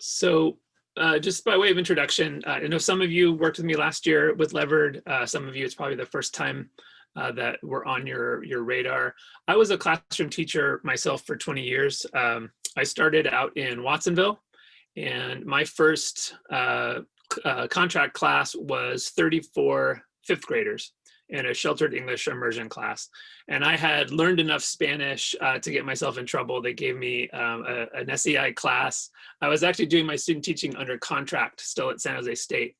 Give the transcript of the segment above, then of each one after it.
So just by way of introduction, I know some of you worked with me last year with Levered. Some of you, it's probably the first time that were on your radar. I was a classroom teacher myself for 20 years. I started out in Watsonville, and my first contract class was 34 fifth graders in a sheltered English immersion class. And I had learned enough Spanish to get myself in trouble. They gave me an SEI class. I was actually doing my student teaching under contract still at San Jose State.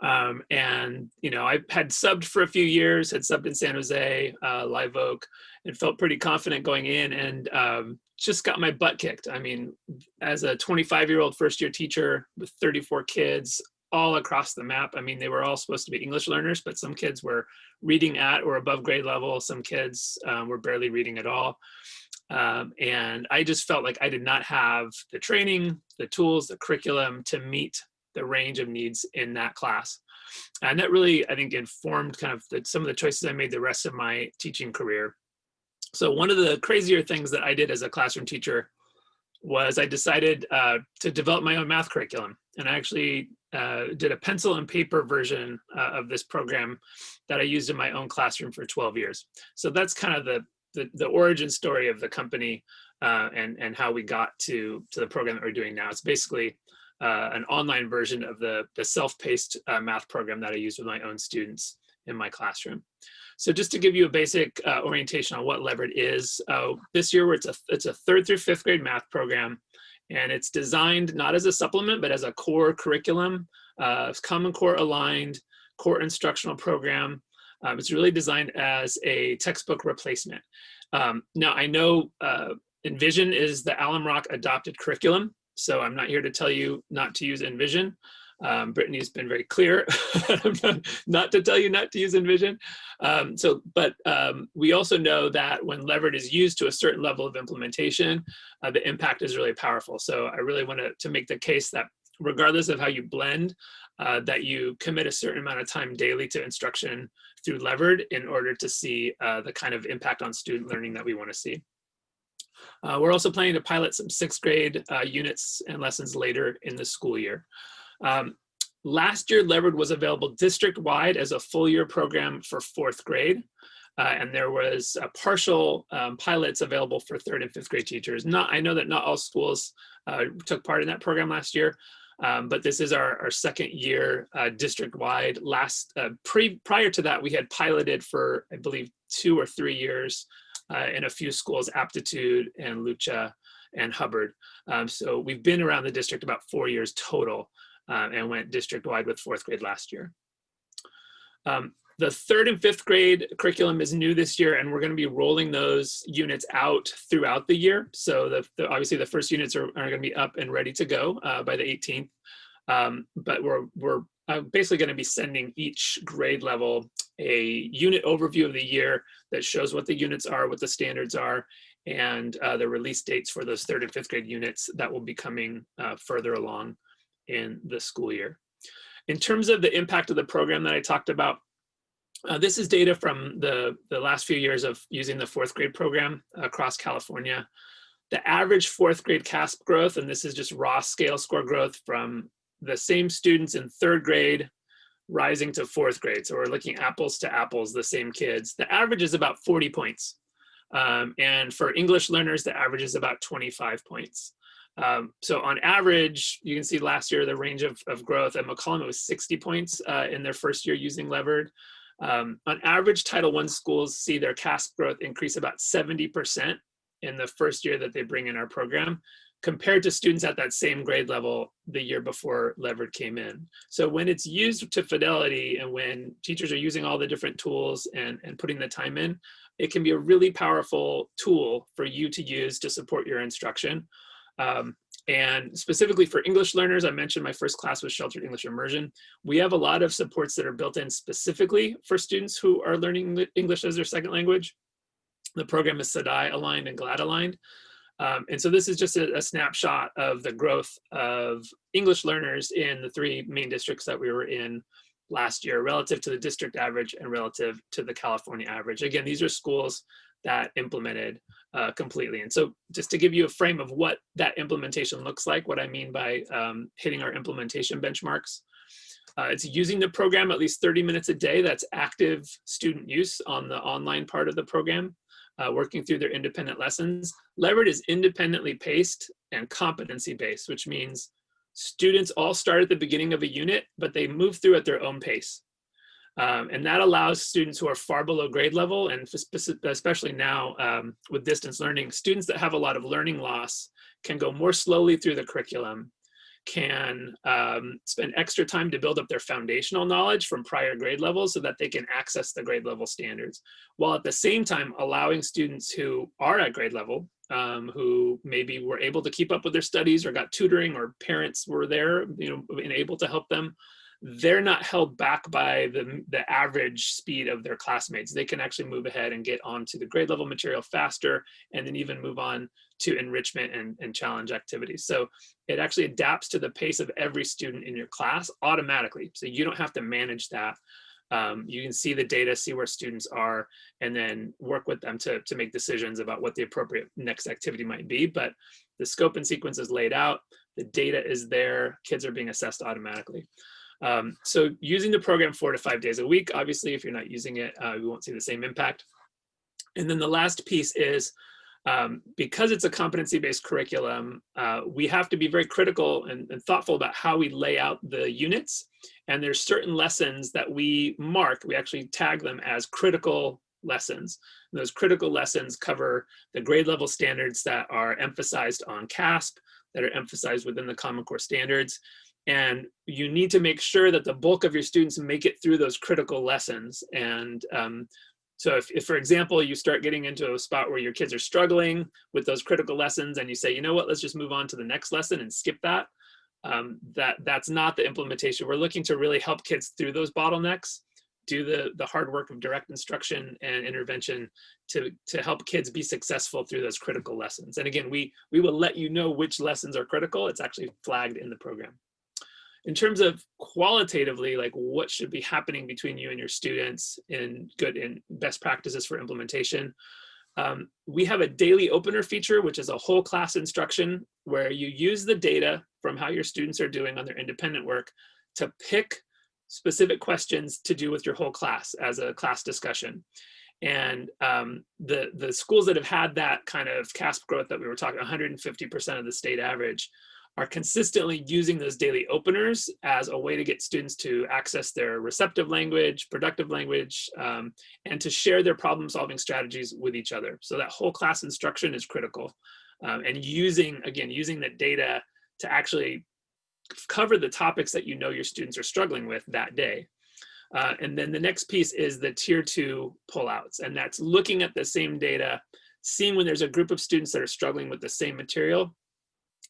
And, you know, I had subbed for a few years, had subbed in San Jose, Live Oak, and felt pretty confident going in, and just got my butt kicked. I mean, as a 25-year-old first-year teacher with 34 kids all across the map, I mean, they were all supposed to be English learners, but some kids were reading at or above grade level. Some kids were barely reading at all. And I just felt like I did not have the training, the tools, the curriculum to meet the range of needs in that class. And that really, I think, informed kind of some of the choices I made the rest of my teaching career. So one of the crazier things that I did as a classroom teacher was I decided to develop my own math curriculum. And I actually did a pencil and paper version of this program that I used in my own classroom for 12 years. So that's kind of the origin story of the company and how we got to the program that we're doing now. It's basically an online version of the self-paced math program that I use with my own students in my classroom. So just to give you a basic orientation on what Levered is, this year it's a 3rd through 5th grade math program, and it's designed not as a supplement, but as a core curriculum, Common Core aligned, core instructional program. It's really designed as a textbook replacement. Now I know Envision is the Alum Rock adopted curriculum, so I'm not here to tell you not to use Envision. Brittany's been very clear not to tell you not to use Envision. But we also know that when Levered is used to a certain level of implementation, the impact is really powerful. So I really want to make the case that regardless of how you blend, that you commit a certain amount of time daily to instruction through Levered in order to see the kind of impact on student learning that we want to see. We're also planning to pilot some 6th grade units and lessons later in the school year. Last year, Levered was available district-wide as a full-year program for 4th grade, and there was partial pilots available for 3rd and 5th grade teachers. I know that not all schools took part in that program last year, but this is our 2nd year district-wide. Prior to that, we had piloted for, I believe, 2 or 3 years in a few schools, Aptitude and Lucha and Hubbard. So we've been around the district about 4 years total, and went district-wide with 4th grade last year. The 3rd and 5th grade curriculum is new this year, and we're going to be rolling those units out throughout the year. So obviously the first units are going to be up and ready to go by the 18th. But we're basically going to be sending each grade level a unit overview of the year that shows what the units are, what the standards are, and the release dates for those 3rd and 5th grade units that will be coming further along in the school year. In terms of the impact of the program that I talked about, this is data from the last few years of using the 4th grade program across California. The average 4th grade CASP growth, and this is just raw scale score growth from the same students in 3rd grade rising to 4th grade. So we're looking apples to apples, the same kids. The average is about 40 points. And for English learners, the average is about 25 points. So on average, you can see last year, the range of growth at McCollum, it was 60 points in their first year using Levered. On average, Title I schools see their CASP growth increase about 70% in the first year that they bring in our program, compared to students at that same grade level the year before Levered came in. So when it's used to fidelity, and when teachers are using all the different tools and putting the time in, it can be a really powerful tool for you to use to support your instruction. And specifically for English learners, I mentioned my first class was Sheltered English Immersion. We have a lot of supports that are built in specifically for students who are learning English as their second language. The program is SADAI aligned and GLAD aligned. And so this is just a snapshot of the growth of English learners in the 3 main districts that we were in last year relative to the district average and relative to the California average. Again, these are schools that implemented completely. And so just to give you a frame of what that implementation looks like, what I mean by hitting our implementation benchmarks, it's using the program at least 30 minutes a day. That's active student use on the online part of the program, working through their independent lessons. Levered is independently paced and competency based, which means students all start at the beginning of a unit, but they move through at their own pace. And that allows students who are far below grade level, and especially now with distance learning, students that have a lot of learning loss can go more slowly through the curriculum, can spend extra time to build up their foundational knowledge from prior grade levels so that they can access the grade level standards, while at the same time allowing students who are at grade level, who maybe were able to keep up with their studies or got tutoring or parents were there, and able to help them, they're not held back by the average speed of their classmates. They can actually move ahead and get onto the grade level material faster, and then even move on to enrichment and challenge activities. So it actually adapts to the pace of every student in your class automatically. So you don't have to manage that. You can see the data, see where students are, and then work with them to make decisions about what the appropriate next activity might be. But the scope and sequence is laid out, the data is there, kids are being assessed automatically. So using the program 4 to 5 days a week, obviously, if you're not using it, we won't see the same impact. And then the last piece is, because it's a competency-based curriculum, we have to be very critical and thoughtful about how we lay out the units. And there's certain lessons that we mark, we actually tag them as critical lessons. And those critical lessons cover the grade level standards that are emphasized on CASP, that are emphasized within the Common Core standards. And you need to make sure that the bulk of your students make it through those critical lessons. And so if, for example, you start getting into a spot where your kids are struggling with those critical lessons and you say, you know what, let's just move on to the next lesson and skip that, that's not the implementation. We're looking to really help kids through those bottlenecks, do the hard work of direct instruction and intervention to help kids be successful through those critical lessons. And again, we will let you know which lessons are critical. It's actually flagged in the program. In terms of qualitatively, like what should be happening between you and your students in good and best practices for implementation, we have a daily opener feature, which is a whole class instruction where you use the data from how your students are doing on their independent work to pick specific questions to do with your whole class as a class discussion. And the schools that have had that kind of CASP growth that we were talking, 150% of the state average, are consistently using those daily openers as a way to get students to access their receptive language, productive language, and to share their problem solving strategies with each other. So that whole class instruction is critical. And using the data to actually cover the topics that you know your students are struggling with that day. And then the next piece is the tier 2 pullouts. And that's looking at the same data, seeing when there's a group of students that are struggling with the same material,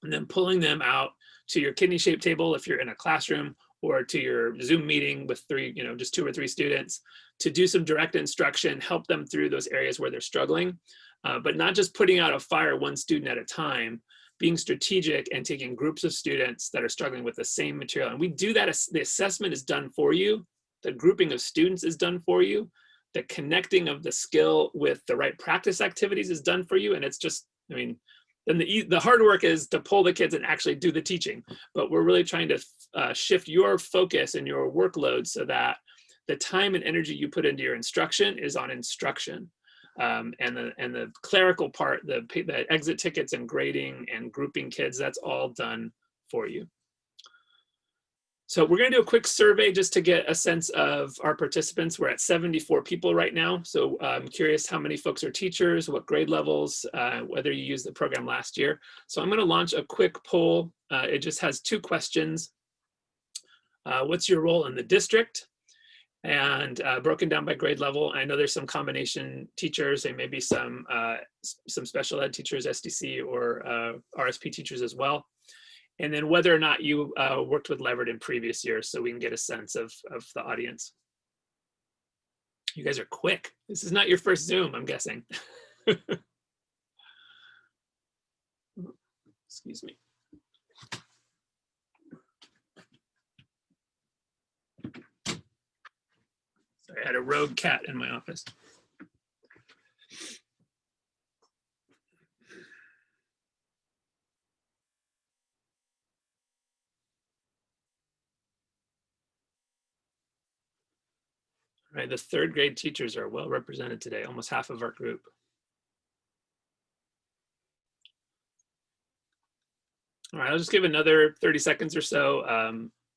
and then pulling them out to your kidney shaped table if you're in a classroom, or to your Zoom meeting with just 2 or 3 students, to do some direct instruction, help them through those areas where they're struggling, but not just putting out a fire one student at a time, being strategic and taking groups of students that are struggling with the same material. And we do that, the assessment is done for you, the grouping of students is done for you, the connecting of the skill with the right practice activities is done for you. And it's just, then the hard work is to pull the kids and actually do the teaching. But we're really trying to shift your focus and your workload so that the time and energy you put into your instruction is on instruction. And the clerical part, the exit tickets and grading and grouping kids, that's all done for you. So we're going to do a quick survey just to get a sense of our participants. We're at 74 people right now. So I'm curious how many folks are teachers, what grade levels, whether you used the program last year. So I'm going to launch a quick poll. It just has 2 questions. What's your role in the district? And broken down by grade level. I know there's some combination teachers, and maybe some special ed teachers, SDC or RSP teachers as well. And then whether or not you worked with Levered in previous years, so we can get a sense of the audience. You guys are quick. This is not your first Zoom, I'm guessing. Excuse me. Sorry, I had a rogue cat in my office. Right, the third grade teachers are well represented today, almost half of our group. All right, I'll just give another 30 seconds or so.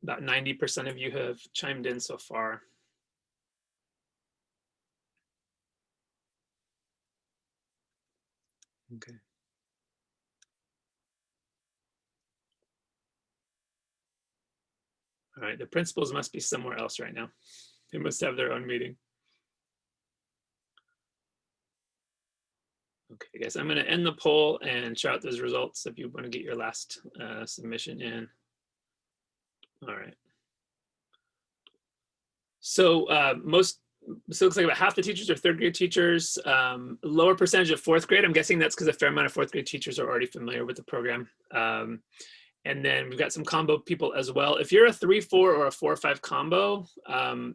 About 90% of you have chimed in so far. Okay. All right, the principals must be somewhere else right now. They must have their own meeting. Okay, guys, I'm going to end the poll and shout out those results if you want to get your last submission in. All right. So so it looks like about half the teachers are third grade teachers, lower percentage of fourth grade. I'm guessing that's because a fair amount of fourth grade teachers are already familiar with the program. And then we've got some combo people as well. If you're a 3-4 or a 4-5 combo,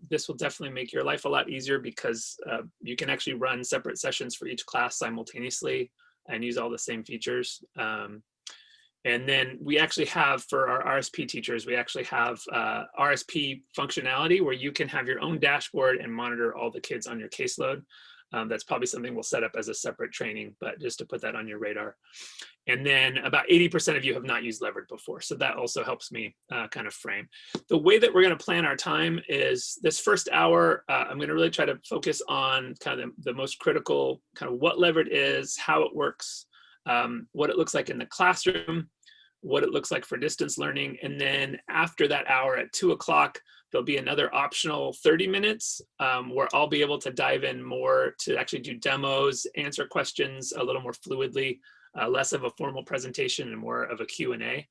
this will definitely make your life a lot easier because you can actually run separate sessions for each class simultaneously and use all the same features. And then we actually have, for our RSP teachers, we actually have RSP functionality where you can have your own dashboard and monitor all the kids on your caseload. That's probably something we'll set up as a separate training, but just to put that on your radar. And then about 80% of you have not used Levered before. So that also helps me kind of frame. The way that we're gonna plan our time is this first hour, I'm gonna really try to focus on kind of the most critical, kind of what Levered is, how it works, what it looks like in the classroom, what it looks like for distance learning. And then after that hour at 2 o'clock, there'll be another optional 30 minutes where I'll be able to dive in more to actually do demos, answer questions a little more fluidly, less of a formal presentation and more of a Q&A.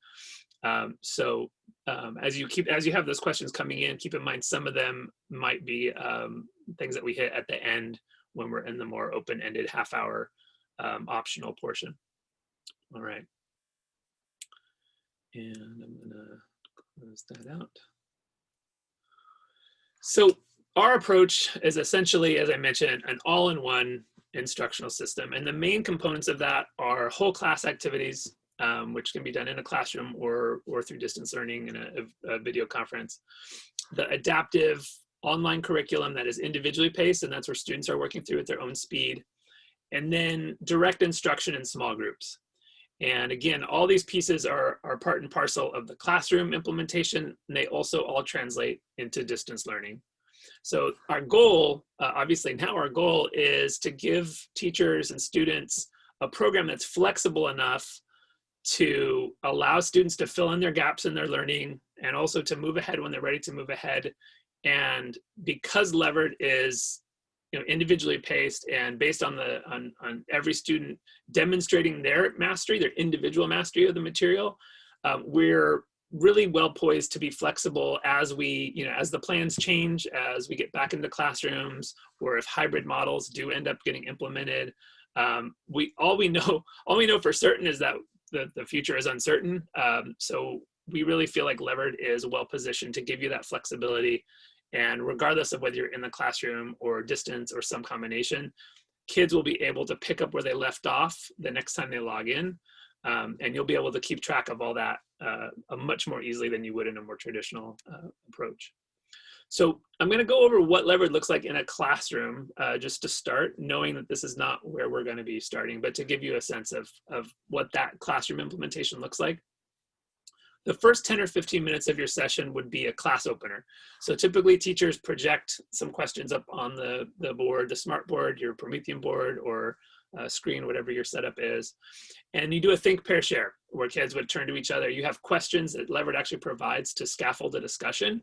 So as you have those questions coming in, keep in mind some of them might be things that we hit at the end when we're in the more open-ended half-hour optional portion. All right. And I'm gonna close that out. So our approach is essentially, as I mentioned, an all-in-one instructional system. And the main components of that are whole class activities, which can be done in a classroom or through distance learning in a video conference. The adaptive online curriculum that is individually paced, and that's where students are working through at their own speed. And then direct instruction in small groups. And again, all these pieces are part and parcel of the classroom implementation, and they also all translate into distance learning. So our goal, obviously now our goal is to give teachers and students a program that's flexible enough to allow students to fill in their gaps in their learning and also to move ahead when they're ready to move ahead. And because Levered is individually paced and based on every student demonstrating their mastery, their individual mastery of the material, we're really well poised to be flexible as as the plans change, as we get back into classrooms, or if hybrid models do end up getting implemented. All we know for certain is that the future is uncertain. So we really feel like Levered is well positioned to give you that flexibility. And regardless of whether you're in the classroom or distance or some combination, kids will be able to pick up where they left off the next time they log in. And you'll be able to keep track of all that much more easily than you would in a more traditional approach. So I'm going to go over what Levered looks like in a classroom just to start, knowing that this is not where we're going to be starting, but to give you a sense of what that classroom implementation looks like. The first 10 or 15 minutes of your session would be a class opener. So typically teachers project some questions up on the board, the smart board, your Promethean board, or screen, whatever your setup is. And you do a think, pair, share, where kids would turn to each other. You have questions that Levered actually provides to scaffold the discussion.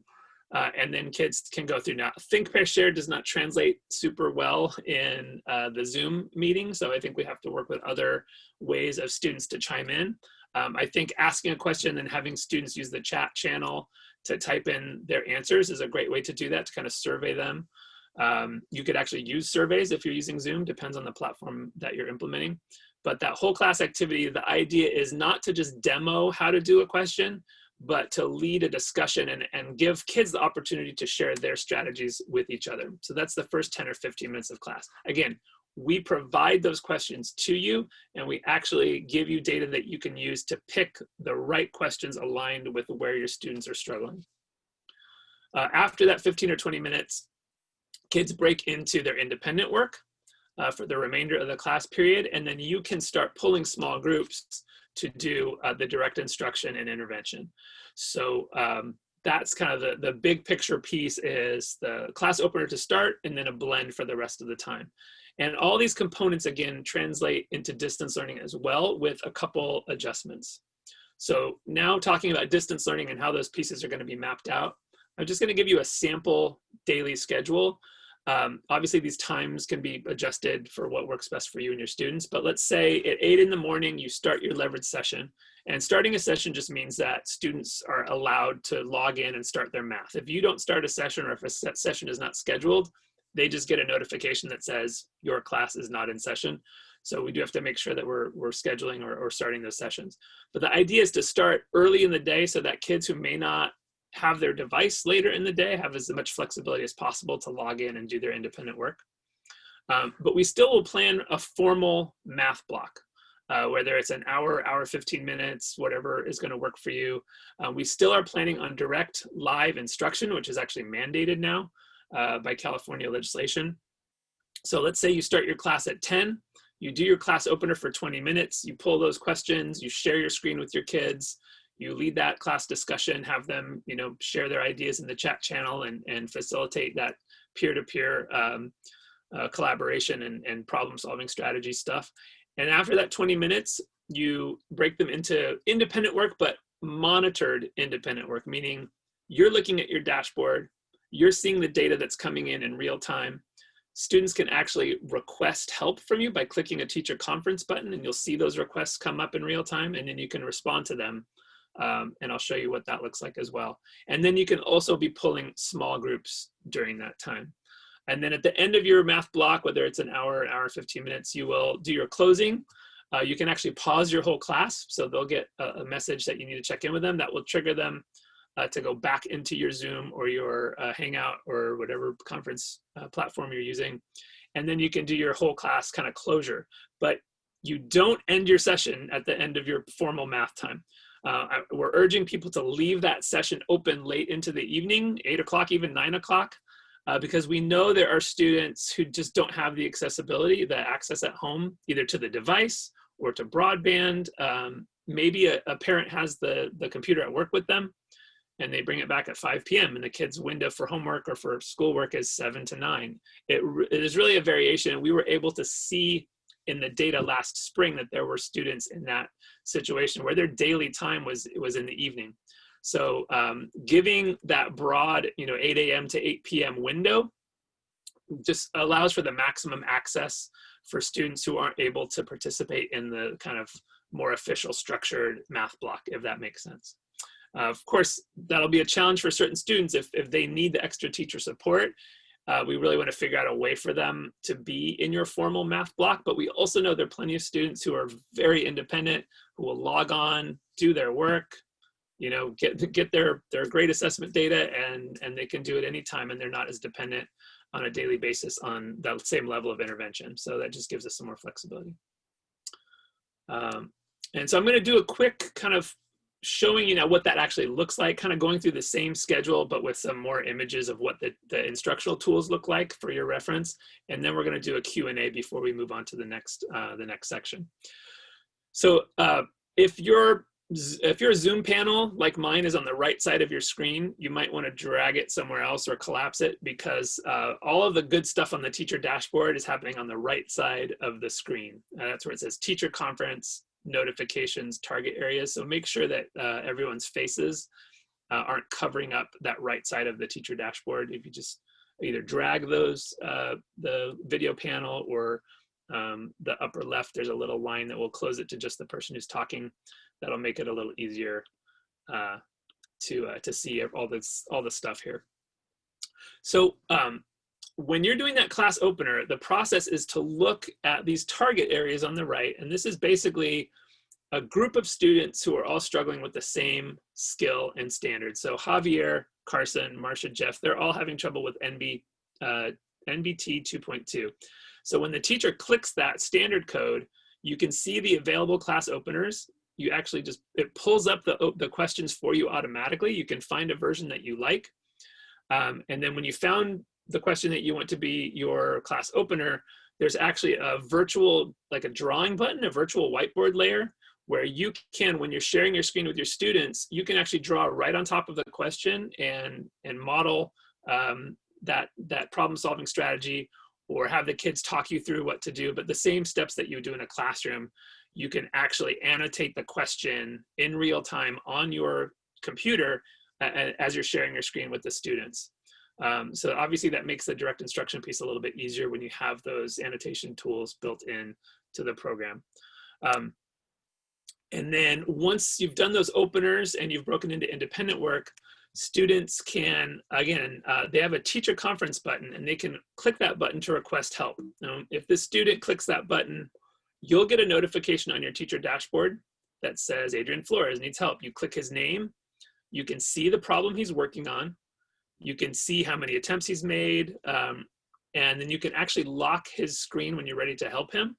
And then kids can go through. Now, think, pair, share does not translate super well in the Zoom meeting. So I think we have to work with other ways of students to chime in. I think asking a question and having students use the chat channel to type in their answers is a great way to do that, to kind of survey them. You could actually use surveys if you're using Zoom, depends on the platform that you're implementing. But that whole class activity, the idea is not to just demo how to do a question, but to lead a discussion and give kids the opportunity to share their strategies with each other. So that's the first 10 or 15 minutes of class. Again, we provide those questions to you, and we actually give you data that you can use to pick the right questions aligned with where your students are struggling. After that 15 or 20 minutes, kids break into their independent work for the remainder of the class period, and then you can start pulling small groups to do the direct instruction and intervention. So that's kind of the big picture piece, is the class opener to start and then a blend for the rest of the time. And all these components, again, translate into distance learning as well, with a couple adjustments. So now talking about distance learning and how those pieces are going to be mapped out, I'm just going to give you a sample daily schedule. Obviously, these times can be adjusted for what works best for you and your students. But let's say at 8 in the morning, you start your leverage session. And starting a session just means that students are allowed to log in and start their math. If you don't start a session, or if a session is not scheduled, they just get a notification that says your class is not in session. So we do have to make sure that we're scheduling or starting those sessions. But the idea is to start early in the day so that kids who may not have their device later in the day have as much flexibility as possible to log in and do their independent work. But we still will plan a formal math block, whether it's an hour, 15 minutes, whatever is going to work for you. We still are planning on direct live instruction, which is actually mandated now by California legislation. So let's say you start your class at 10, you do your class opener for 20 minutes, you pull those questions, you share your screen with your kids, you lead that class discussion, have them, share their ideas in the chat channel and facilitate that peer-to-peer collaboration and problem-solving strategy stuff. And after that 20 minutes, you break them into independent work, but monitored independent work, meaning you're looking at your dashboard, you're seeing the data that's coming in real time. Students can actually request help from you by clicking a teacher conference button, and you'll see those requests come up in real time, and then you can respond to them. And I'll show you what that looks like as well. And then you can also be pulling small groups during that time. And then at the end of your math block, whether it's an hour, 15 minutes, you will do your closing. You can actually pause your whole class. So they'll get a message that you need to check in with them. That will trigger them to go back into your Zoom or your Hangout or whatever conference platform you're using. And then you can do your whole class kind of closure. But you don't end your session at the end of your formal math time. We're urging people to leave that session open late into the evening, 8 o'clock, even 9 o'clock, because we know there are students who just don't have the accessibility, the access at home, either to the device or to broadband. Maybe a parent has the computer at work with them, and they bring it back at 5 p.m. and the kid's window for homework or for schoolwork is 7 to 9. It is really a variation. And we were able to see in the data last spring that there were students in that situation where their daily time was in the evening. So giving that broad, 8 a.m. to 8 p.m. window just allows for the maximum access for students who aren't able to participate in the kind of more official structured math block, if that makes sense. Of course, that'll be a challenge for certain students if they need the extra teacher support. We really want to figure out a way for them to be in your formal math block, but we also know there are plenty of students who are very independent, who will log on, do their work, get their grade assessment data, and they can do it anytime, and they're not as dependent on a daily basis on that same level of intervention. So that just gives us some more flexibility. And so I'm going to do a quick kind of showing you now what that actually looks like, kind of going through the same schedule, but with some more images of what the instructional tools look like for your reference. And then we're going to do a Q&A before we move on to the next section. So if your Zoom panel, like mine, is on the right side of your screen, you might want to drag it somewhere else or collapse it, because all of the good stuff on the teacher dashboard is happening on the right side of the screen. That's where it says teacher conference, notifications, target areas. So make sure that everyone's faces aren't covering up that right side of the teacher dashboard. If you just either drag those, the video panel, or the upper left, there's a little line that will close it to just the person who's talking. That'll make it a little easier to see all the stuff here. So when you're doing that class opener, the process is to look at these target areas on the right. And this is basically a group of students who are all struggling with the same skill and standards. So Javier, Carson, Marcia, Jeff, they're all having trouble with NBT 2.2. So when the teacher clicks that standard code, you can see the available class openers. You actually it pulls up the questions for you automatically. You can find a version that you like. And then when you found the question that you want to be your class opener, there's actually a virtual, like a drawing button, a virtual whiteboard layer, where you can, when you're sharing your screen with your students, you can actually draw right on top of the question and model that problem-solving strategy, or have the kids talk you through what to do. But the same steps that you would do in a classroom, you can actually annotate the question in real time on your computer as you're sharing your screen with the students. So obviously that makes the direct instruction piece a little bit easier when you have those annotation tools built in to the program. And then once you've done those openers and you've broken into independent work, students can, again, they have a teacher conference button, and they can click that button to request help. Now, if the student clicks that button, you'll get a notification on your teacher dashboard that says Adrian Flores needs help. You click his name, you can see the problem he's working on, you can see how many attempts he's made, and then you can actually lock his screen when you're ready to help him.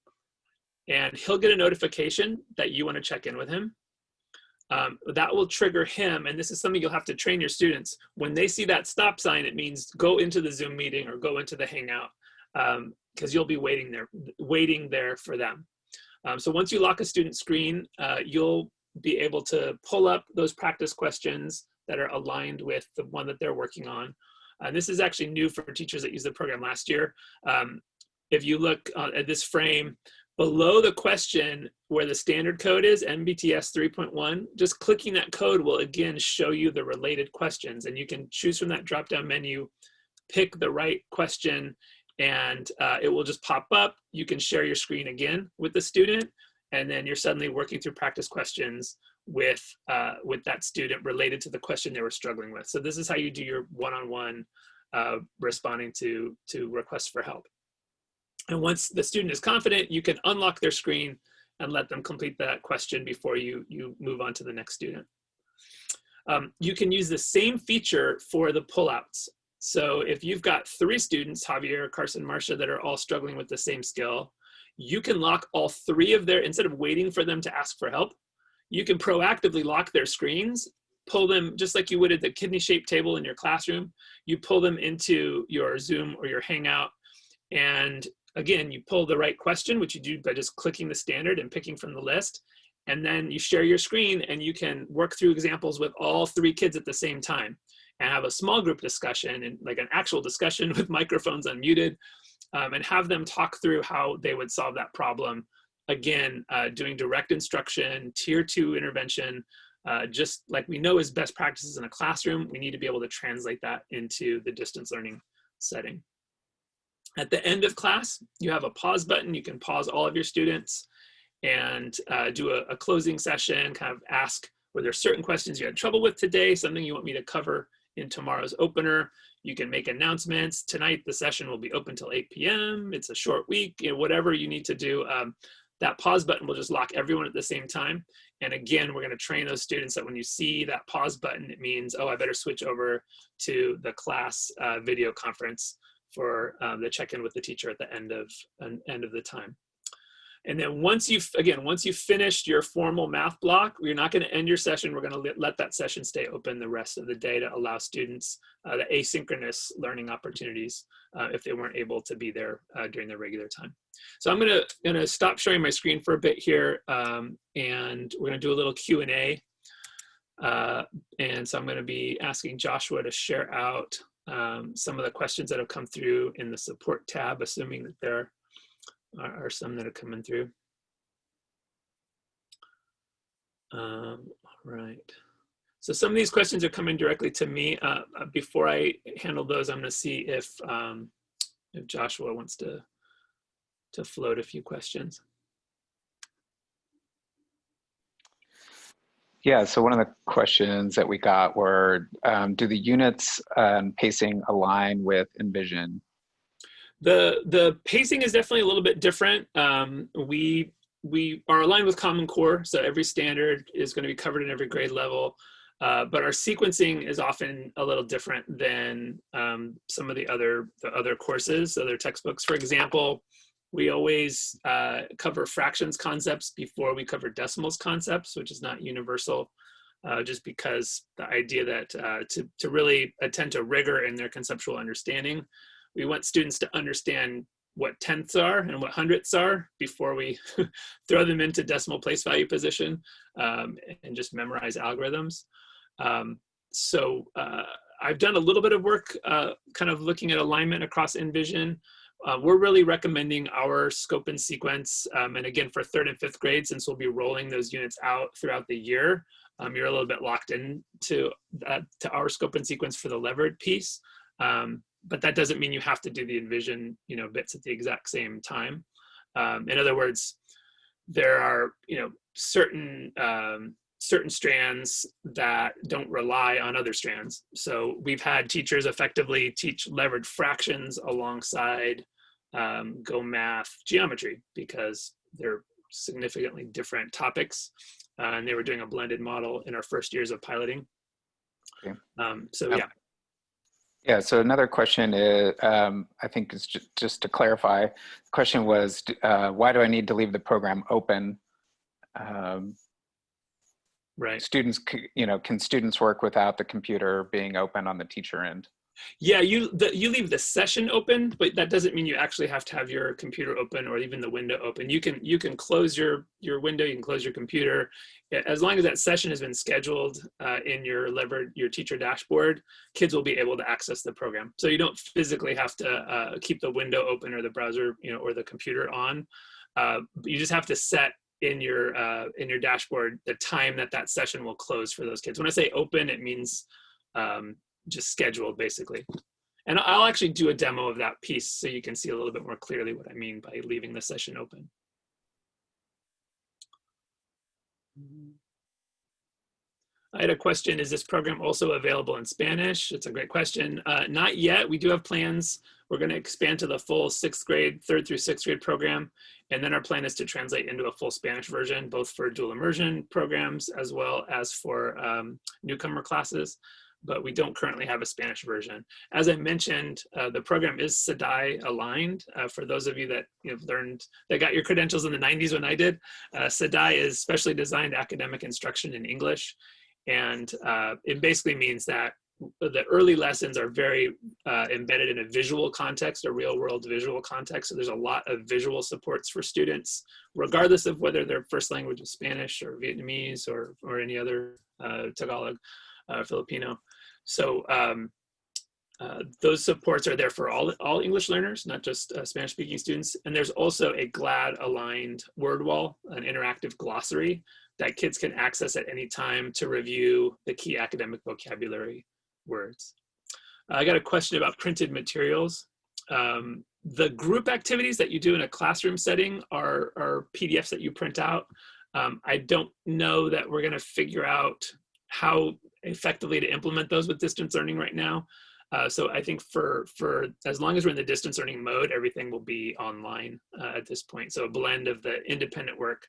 And he'll get a notification that you want to check in with him. That will trigger him, and this is something you'll have to train your students. When they see that stop sign, it means go into the Zoom meeting or go into the Hangout, because you'll be waiting there for them. So once you lock a student screen, you'll be able to pull up those practice questions that are aligned with the one that they're working on. And this is actually new for teachers that used the program last year. If you look at this frame, below the question where the standard code is, MBTS 3.1, just clicking that code will again show you the related questions, and you can choose from that drop-down menu, pick the right question, and it will just pop up. You can share your screen again with the student, and then you're suddenly working through practice questions with that student related to the question they were struggling with. So this is how you do your one-on-one responding to requests for help. And once the student is confident, you can unlock their screen and let them complete that question before you move on to the next student. You can use the same feature for the pullouts. So if you've got 3 students, Javier, Carson, Marcia, that are all struggling with the same skill, you can lock all 3 of their, instead of waiting for them to ask for help, you can proactively lock their screens, pull them, just like you would at the kidney-shaped table in your classroom, you pull them into your Zoom or your Hangout, and again, you pull the right question, which you do by just clicking the standard and picking from the list, and then you share your screen and you can work through examples with all 3 kids at the same time and have a small group discussion, and like an actual discussion with microphones unmuted, and have them talk through how they would solve that problem. Again, doing direct instruction, tier 2 intervention, just like we know is best practices in a classroom, we need to be able to translate that into the distance learning setting. At the end of class, you have a pause button. You can pause all of your students and do a closing session, kind of ask, were there certain questions you had trouble with today, something you want me to cover in tomorrow's opener? You can make announcements. Tonight, the session will be open till 8 p.m. It's a short week, whatever you need to do. That pause button will just lock everyone at the same time. And again, we're going to train those students that when you see that pause button, it means, oh, I better switch over to the class video conference for the check-in with the teacher at the end of the time. And then once you've finished your formal math block, you're not going to end your session. We're going to let that session stay open the rest of the day to allow students the asynchronous learning opportunities if they weren't able to be there during their regular time. So I'm going to stop sharing my screen for a bit here, and we're going to do a little Q&A. And so I'm going to be asking Joshua to share out some of the questions that have come through in the support tab, assuming that there are some that are coming through. All right. So some of these questions are coming directly to me. Before I handle those, I'm going to see if Joshua wants to float a few questions. Yeah, so one of the questions that we got were, do the units pacing align with Envision? The pacing is definitely a little bit different. We are aligned with Common Core, so every standard is going to be covered in every grade level, but our sequencing is often a little different than some of the other courses, other textbooks. For example, we always cover fractions concepts before we cover decimals concepts, which is not universal, just because the idea that to really attend to rigor in their conceptual understanding, we want students to understand what tenths are and what hundredths are before we throw them into decimal place value position and just memorize algorithms. I've done a little bit of work kind of looking at alignment across Envision. We're really recommending our scope and sequence. And again, for 3rd and 5th grade, since we'll be rolling those units out throughout the year, you're a little bit locked in to our scope and sequence for the levered piece. But that doesn't mean you have to do the Envision, bits at the exact same time. In other words, there are, certain strands that don't rely on other strands. So we've had teachers effectively teach levered fractions alongside Go Math geometry because they're significantly different topics. And they were doing a blended model in our first years of piloting. Okay. Yeah. Yeah, so another question is, I think is just to clarify, the question was, why do I need to leave the program open? Right. Students, can students work without the computer being open on the teacher end? Yeah, you leave the session open, but that doesn't mean you actually have to have your computer open or even the window open. You can close your window, you can close your computer. As long as that session has been scheduled in your teacher dashboard, kids will be able to access the program. So you don't physically have to keep the window open or the browser, or the computer on. You just have to set in your dashboard the time that session will close for those kids. When I say open, it means just scheduled, basically. And I'll actually do a demo of that piece so you can see a little bit more clearly what I mean by leaving the session open. I had a question, is this program also available in Spanish? It's a great question. Not yet, we do have plans. We're gonna expand to the full 6th grade, 3rd through 6th grade program. And then our plan is to translate into a full Spanish version, both for dual immersion programs as well as for newcomer classes. But we don't currently have a Spanish version. As I mentioned, the program is CEDAI aligned. For those of you that that got your credentials in the 90s when I did, CEDAI is specially designed academic instruction in English. And it basically means that the early lessons are very embedded in a visual context, a real world visual context. So there's a lot of visual supports for students, regardless of whether their first language is Spanish or Vietnamese or any other Tagalog, Filipino. So those supports are there for all English learners, not just Spanish speaking students. And there's also a GLAD aligned word wall, an interactive glossary that kids can access at any time to review the key academic vocabulary words. I got a question about printed materials. The group activities that you do in a classroom setting are PDFs that you print out. I don't know that we're gonna figure out how effectively to implement those with distance learning right now. So I think for as long as we're in the distance learning mode, everything will be online at this point. So a blend of the independent work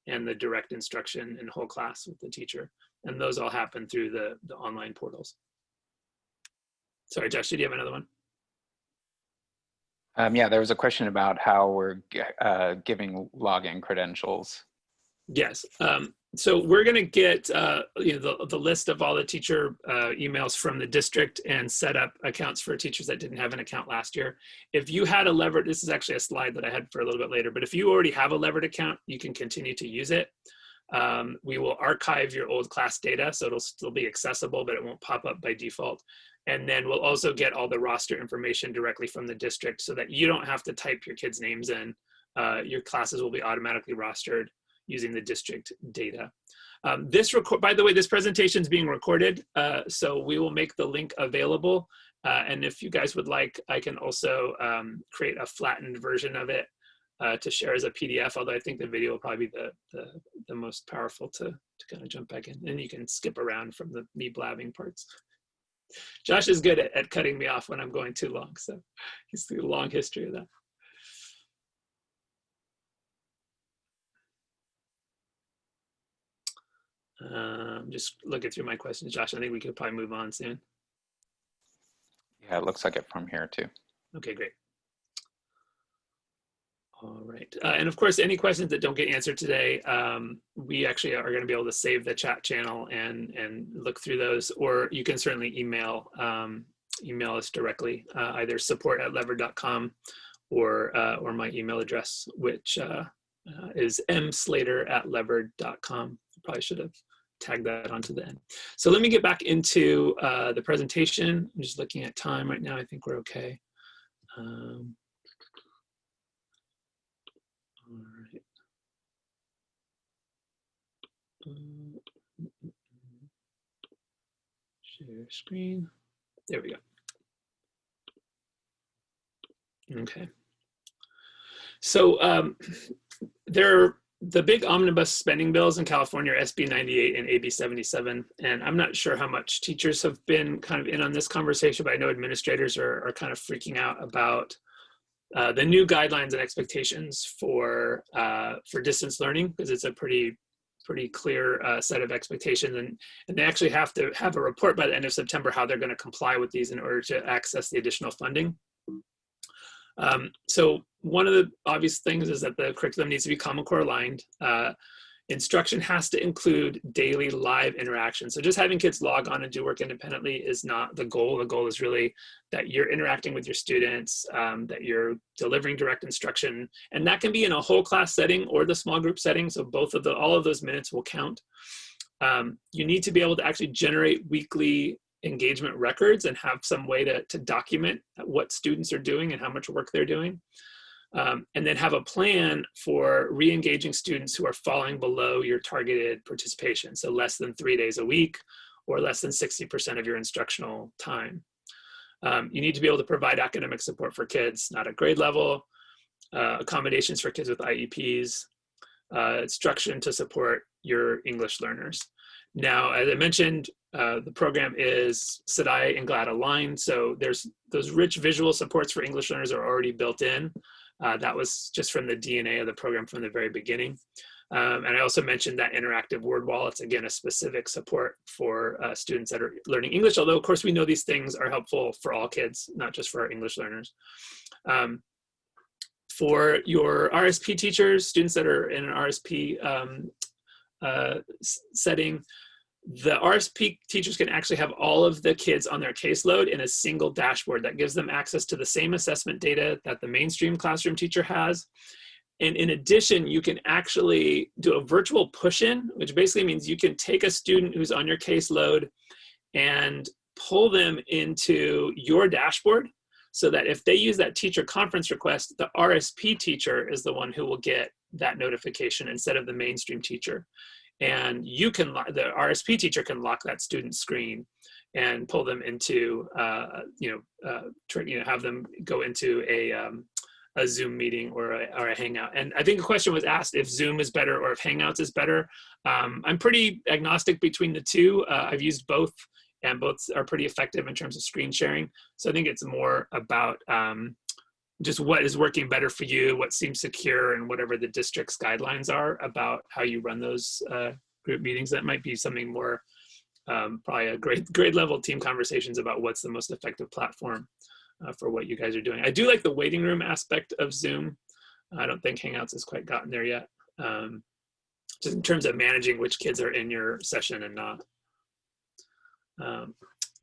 and the direct instruction in whole class with the teacher. And those all happen through the online portals. Sorry, Josh, did you have another one? Yeah, there was a question about how we're giving login credentials. Yes. So we're going to get the list of all the teacher emails from the district and set up accounts for teachers that didn't have an account last year. If you had a levered, this is actually a slide that I had for a little bit later, but if you already have a levered account, you can continue to use it. We will archive your old class data, so it'll still be accessible, but it won't pop up by default. And then we'll also get all the roster information directly from the district so that you don't have to type your kids' names in. Your classes will be automatically rostered using the district data. By the way, this presentation is being recorded, so we will make the link available. And if you guys would like, I can also create a flattened version of it to share as a PDF, although I think the video will probably be the most powerful to kind of jump back in. And you can skip around from the me blabbing parts. Josh is good at cutting me off when I'm going too long, so he's got a long history of that. Just looking through my questions, Josh. I think we could probably move on soon. Yeah, it looks like it from here too. Okay, great. All right. And of course, any questions that don't get answered today, we actually are going to be able to save the chat channel and look through those, or you can certainly email email us directly, either support@levered.com or my email address, which is mslater@levered.com. Probably should have tagged that onto the end. So let me get back into the presentation. I'm just looking at time right now. I think we're okay. All right. Share screen. There we go. Okay. So the big omnibus spending bills in California are SB 98 and AB 77. And I'm not sure how much teachers have been kind of in on this conversation, but I know administrators are kind of freaking out about the new guidelines and expectations for distance learning, because it's a pretty clear set of expectations, and they actually have to have a report by the end of September how they're going to comply with these in order to access the additional funding. So one of the obvious things is that the curriculum needs to be Common Core aligned. Instruction has to include daily live interaction. So just having kids log on and do work independently is not the goal. The goal is really that you're interacting with your students, that you're delivering direct instruction, and that can be in a whole class setting or the small group setting. So all of those minutes will count. You need to be able to actually generate weekly engagement records and have some way to document what students are doing and how much work they're doing. And then have a plan for re-engaging students who are falling below your targeted participation. So less than 3 days a week or less than 60% of your instructional time. You need to be able to provide academic support for kids not at grade level, accommodations for kids with IEPs, instruction to support your English learners. Now, as I mentioned, the program is CDI and GLAD aligned. So there's those rich visual supports for English learners are already built in. That was just from the DNA of the program from the very beginning. And I also mentioned that interactive word wall. It's again a specific support for students that are learning English, although of course we know these things are helpful for all kids, not just for our English learners. For your RSP teachers, students that are in an RSP setting, the RSP teachers can actually have all of the kids on their caseload in a single dashboard that gives them access to the same assessment data that the mainstream classroom teacher has. And in addition, you can actually do a virtual push-in, which basically means you can take a student who's on your caseload and pull them into your dashboard so that if they use that teacher conference request, the RSP teacher is the one who will get that notification instead of the mainstream teacher. And you can, the RSP teacher can lock that student screen and pull them into, have them go into a Zoom meeting or a Hangout. And I think a question was asked if Zoom is better or if Hangouts is better. I'm pretty agnostic between the two. I've used both, and both are pretty effective in terms of screen sharing. So I think it's more about just what is working better for you, what seems secure, and whatever the district's guidelines are about how you run those group meetings. That might be something more, probably a grade level team conversations about what's the most effective platform for what you guys are doing. I do like the waiting room aspect of Zoom. I don't think Hangouts has quite gotten there yet, just in terms of managing which kids are in your session and not.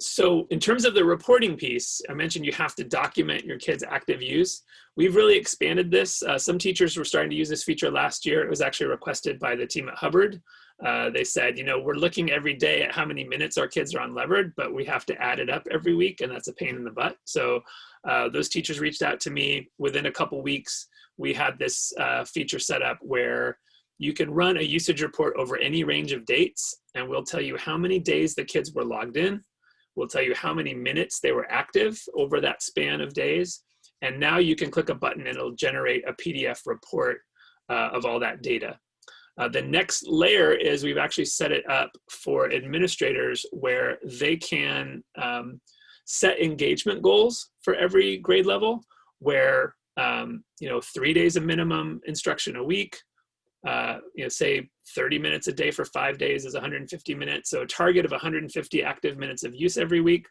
So in terms of the reporting piece, I mentioned you have to document your kids' active use. We've really expanded this. Some teachers were starting to use this feature last year. It was actually requested by the team at Hubbard. They said, we're looking every day at how many minutes our kids are on Levered, but we have to add it up every week, and that's a pain in the butt. So those teachers reached out to me. Within a couple weeks, we had this feature set up where you can run a usage report over any range of dates, and we'll tell you how many days the kids were logged in. We'll tell you how many minutes they were active over that span of days. And now you can click a button and it'll generate a PDF report of all that data. The next layer is we've actually set it up for administrators where they can set engagement goals for every grade level, where 3 days of minimum instruction a week, say 30 minutes a day for 5 days is 150 minutes. So a target of 150 active minutes of use every week.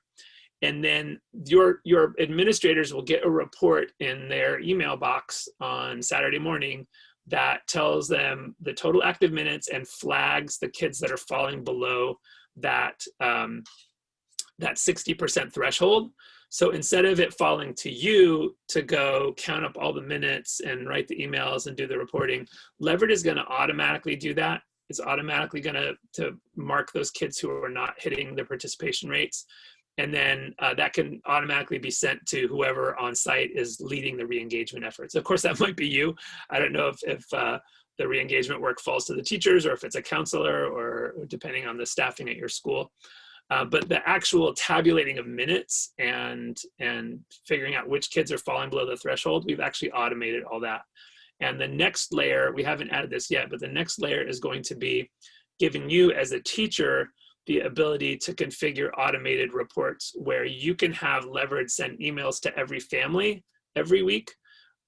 And then your administrators will get a report in their email box on Saturday morning that tells them the total active minutes and flags the kids that are falling below that that 60% threshold. So instead of it falling to you to go count up all the minutes and write the emails and do the reporting, Leverett is going to automatically do that. It's automatically going to mark those kids who are not hitting their participation rates. And then that can automatically be sent to whoever on site is leading the re-engagement efforts. Of course, that might be you. I don't know if the re-engagement work falls to the teachers or if it's a counselor or depending on the staffing at your school. But the actual tabulating of minutes and figuring out which kids are falling below the threshold, we've actually automated all that. And the next layer, we haven't added this yet, but the next layer is going to be giving you as a teacher the ability to configure automated reports where you can have Leverett send emails to every family every week,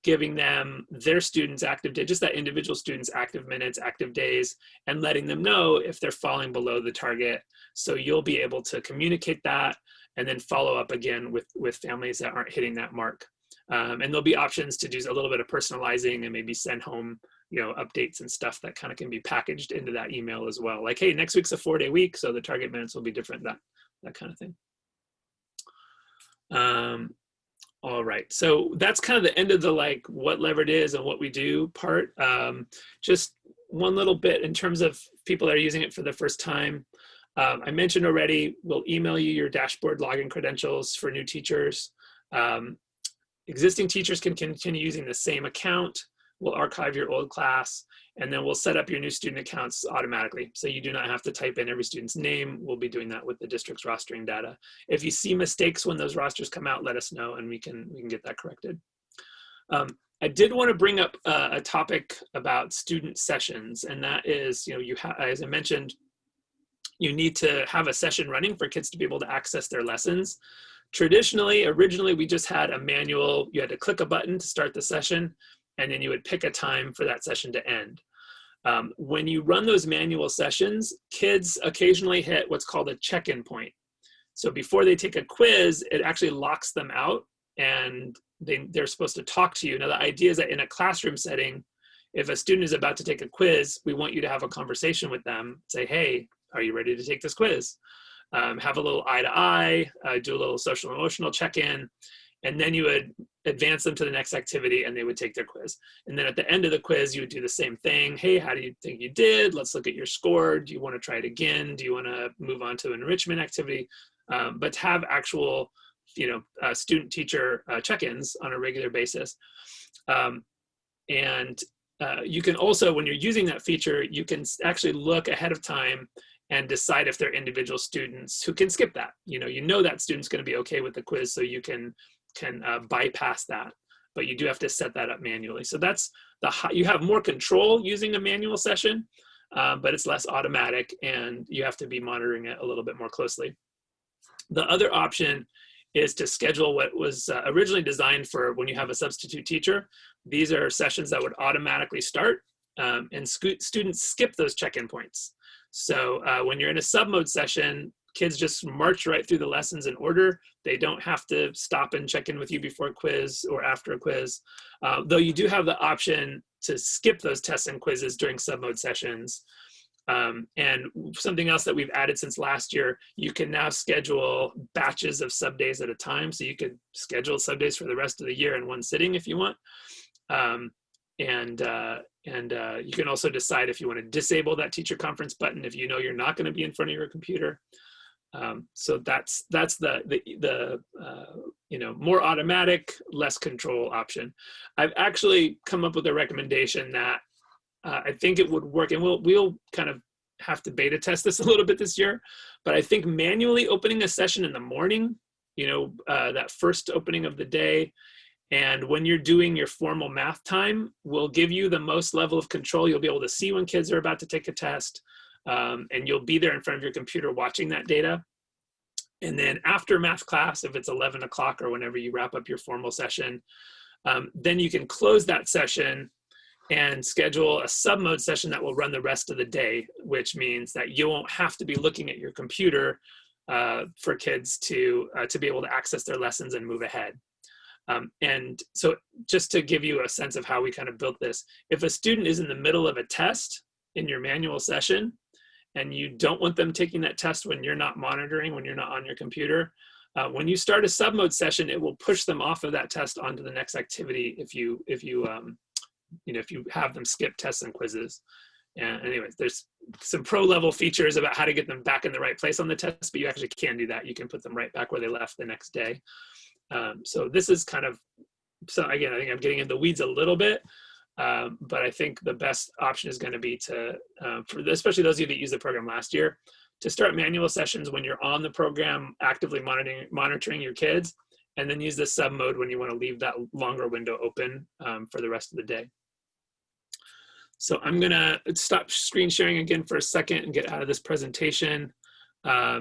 giving them their students' active day, just that individual students' active minutes, active days, and letting them know if they're falling below the target. So you'll be able to communicate that and then follow up again with families that aren't hitting that mark. And there'll be options to do a little bit of personalizing and maybe send home, you know, updates and stuff that kind of can be packaged into that email as well. Like, hey, next week's a 4-day week, so the target minutes will be different, that kind of thing. All right, so that's kind of the end of the like what Leverett is and what we do part. Just one little bit in terms of people that are using it for the first time. I mentioned already, we'll email you your dashboard login credentials for new teachers. Existing teachers can continue using the same account. We'll archive your old class, and then we'll set up your new student accounts automatically. So you do not have to type in every student's name. We'll be doing that with the district's rostering data. If you see mistakes when those rosters come out, let us know and we can get that corrected. I did want to bring up a topic about student sessions, and that is, you know, as I mentioned, you need to have a session running for kids to be able to access their lessons. Originally, we just had a manual. You had to click a button to start the session, and then you would pick a time for that session to end. When you run those manual sessions, kids occasionally hit what's called a check-in point. So before they take a quiz, it actually locks them out, and they're supposed to talk to you. Now, the idea is that in a classroom setting, if a student is about to take a quiz, we want you to have a conversation with them. Say, hey, are you ready to take this quiz? Have a little eye-to-eye, do a little social emotional check-in, and then you would advance them to the next activity and they would take their quiz. And then at the end of the quiz, you would do the same thing. Hey, how do you think you did? Let's look at your score. Do you want to try it again? Do you want to move on to an enrichment activity? But to have actual, you know, student-teacher check-ins on a regular basis. You can also, when you're using that feature, you can actually look ahead of time and decide if they're individual students who can skip that. You know that student's going to be okay with the quiz, so you can bypass that, but you do have to set that up manually. So that's you have more control using a manual session, but it's less automatic, and you have to be monitoring it a little bit more closely. The other option is to schedule what was originally designed for when you have a substitute teacher. These are sessions that would automatically start, and students skip those check-in points. So when you're in a sub-mode session, kids just march right through the lessons in order. They don't have to stop and check in with you before a quiz or after a quiz, though you do have the option to skip those tests and quizzes during sub-mode sessions. And something else that we've added since last year, you can now schedule batches of sub-days at a time. So you could schedule sub-days for the rest of the year in one sitting if you want. You can also decide if you want to disable that teacher conference button if you know you're not going to be in front of your computer. So that's the you know, more automatic, less control option. I've actually come up with a recommendation that I think it would work, and we'll kind of have to beta test this a little bit this year. But I think manually opening a session in the morning, you know, that first opening of the day, and when you're doing your formal math time, will give you the most level of control. You'll be able to see when kids are about to take a test, and you'll be there in front of your computer watching that data. And then after math class, if it's 11 o'clock or whenever you wrap up your formal session, then you can close that session and schedule a sub-mode session that will run the rest of the day, which means that you won't have to be looking at your computer for kids to be able to access their lessons and move ahead. And so just to give you a sense of how we kind of built this, if a student is in the middle of a test in your manual session and you don't want them taking that test when you're not monitoring, when you're not on your computer, when you start a submode session, it will push them off of that test onto the next activity if you have them skip tests and quizzes. And anyways, there's some pro level features about how to get them back in the right place on the test, but you actually can do that. You can put them right back where they left the next day. So this is kind of, so again, I think I'm getting in the weeds a little bit, but I think the best option is going to be to, especially those of you that used the program last year, to start manual sessions when you're on the program, actively monitoring your kids, and then use the sub mode when you want to leave that longer window open for the rest of the day. So I'm gonna stop screen sharing again for a second and get out of this presentation,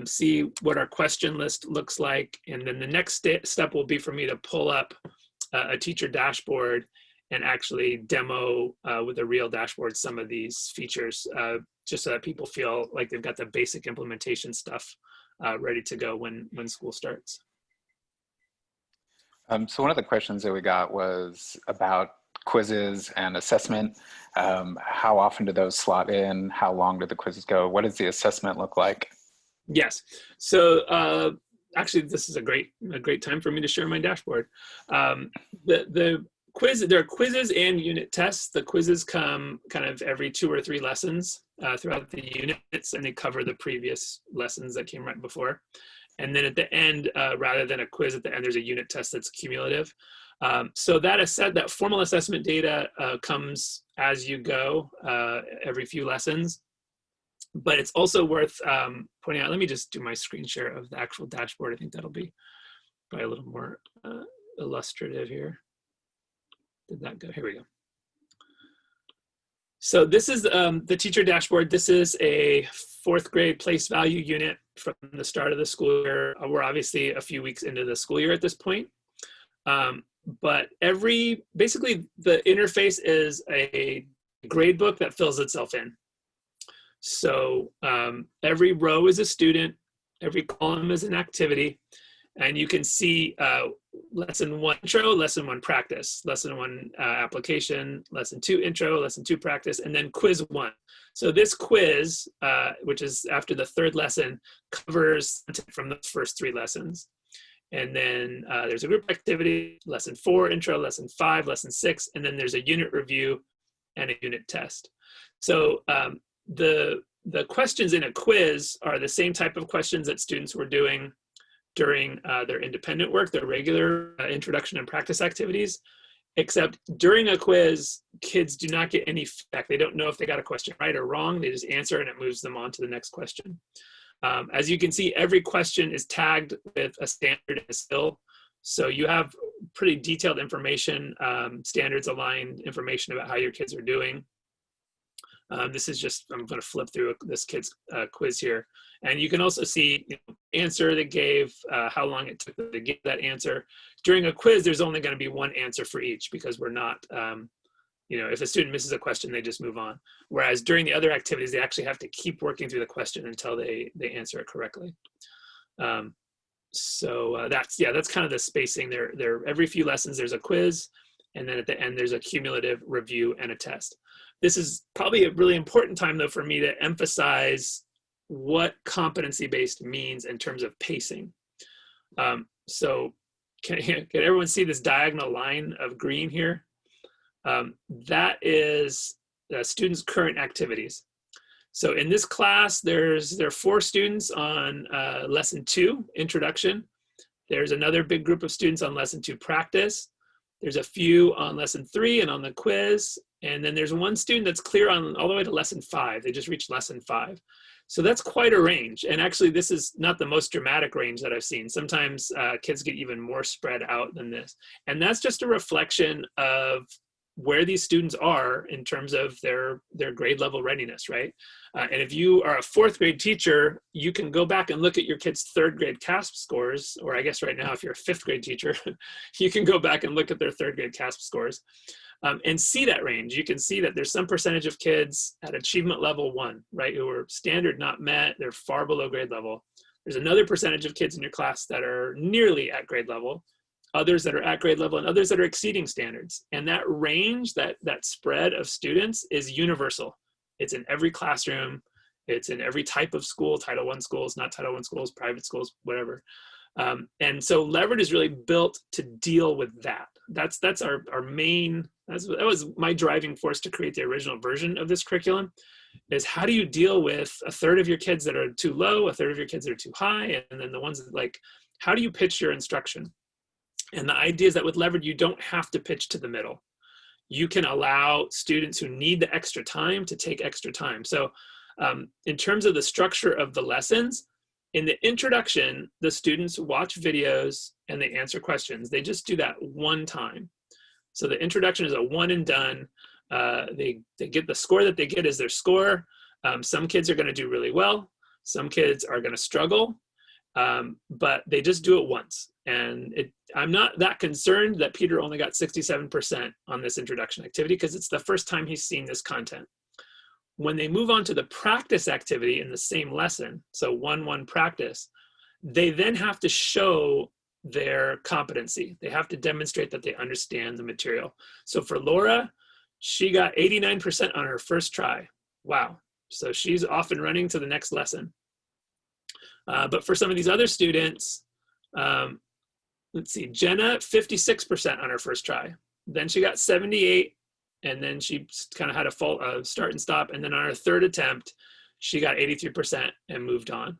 see what our question list looks like. And then the next step will be for me to pull up a teacher dashboard and actually demo with a real dashboard some of these features, just so that people feel like they've got the basic implementation stuff ready to go when school starts. So one of the questions that we got was about quizzes and assessment. How often do those slot in? How long do the quizzes go? What does the assessment look like? Yes. So actually, this is a great time for me to share my dashboard. The quiz, there are quizzes and unit tests. The quizzes come kind of every 2 or 3 lessons throughout the units, and they cover the previous lessons that came right before. And then at the end, rather than a quiz at the end, there's a unit test that's cumulative. So that formal assessment data comes as you go every few lessons. But it's also worth pointing out, let me just do my screen share of the actual dashboard. I think that'll be probably a little more illustrative here. Did that go? Here we go. So this is the teacher dashboard. This is a 4th grade place value unit from the start of the school year. We're obviously a few weeks into the school year at this point. But basically the interface is a grade book that fills itself in. So every row is a student, every column is an activity, and you can see lesson 1 intro, lesson 1 practice, lesson 1 application, lesson 2 intro, lesson 2 practice, and then quiz 1. So this quiz, which is after the 3rd lesson, covers from the first 3 lessons. And then there's a group activity, lesson 4 intro, lesson 5, lesson 6, and then there's a unit review and a unit test. So the questions in a quiz are the same type of questions that students were doing during their independent work, their regular introduction and practice activities, except during a quiz, kids do not get any feedback. They don't know if they got a question right or wrong. They just answer and it moves them on to the next question. As you can see, every question is tagged with a standard and a skill. So you have pretty detailed information, standards aligned information about how your kids are doing. This is just, I'm going to flip through this kid's quiz here. And you can also see answer they gave, how long it took to give that answer. During a quiz, there's only going to be one answer for each because we're not, if a student misses a question, they just move on. Whereas during the other activities, they actually have to keep working through the question until they answer it correctly. So that's kind of the spacing there. Every few lessons, there's a quiz. And then at the end, there's a cumulative review and a test. This is probably a really important time, though, for me to emphasize what competency-based means in terms of pacing. So can everyone see this diagonal line of green here? That is the students' current activities. So in this class, there are 4 students on lesson 2, introduction. There's another big group of students on lesson 2, practice. There's a few on lesson 3 and on the quiz. And then there's one student that's clear on all the way to lesson 5. They just reached lesson 5. So that's quite a range. And actually, this is not the most dramatic range that I've seen. Sometimes kids get even more spread out than this. And that's just a reflection of where these students are in terms of their grade level readiness, right? And if you are a 4th grade teacher, you can go back and look at your kids' 3rd grade CASP scores, or I guess right now, if you're a 5th grade teacher, you can go back and look at their 3rd grade CASP scores and see that range. You can see that there's some percentage of kids at achievement level 1, right, who are standard not met, they're far below grade level. There's another percentage of kids in your class that are nearly at grade level, others that are at grade level, and others that are exceeding standards. And that range, that spread of students is universal. It's in every classroom. It's in every type of school, Title I schools, not Title I schools, private schools, whatever. And so Leverett is really built to deal with that. That's our main, that was my driving force to create the original version of this curriculum, is how do you deal with a third of your kids that are too low, a third of your kids that are too high, and then the ones that, like, how do you pitch your instruction? And the idea is that with Leverett, you don't have to pitch to the middle. You can allow students who need the extra time to take extra time. So in terms of the structure of the lessons, in the introduction, the students watch videos and they answer questions. They just do that one time. So the introduction is a one and done. They get the score that they get is their score. Some kids are going to do really well. Some kids are going to struggle, but they just do it once. And I'm not that concerned that Peter only got 67% on this introduction activity, because it's the first time he's seen this content. When they move on to the practice activity in the same lesson, so 1-1 practice, they then have to show their competency. They have to demonstrate that they understand the material. So for Laura, she got 89% on her first try. Wow. So she's off and running to the next lesson. But for some of these other students, let's see, Jenna, 56% on her first try. Then she got 78, and then she kind of had a start and stop. And then on her third attempt, she got 83% and moved on.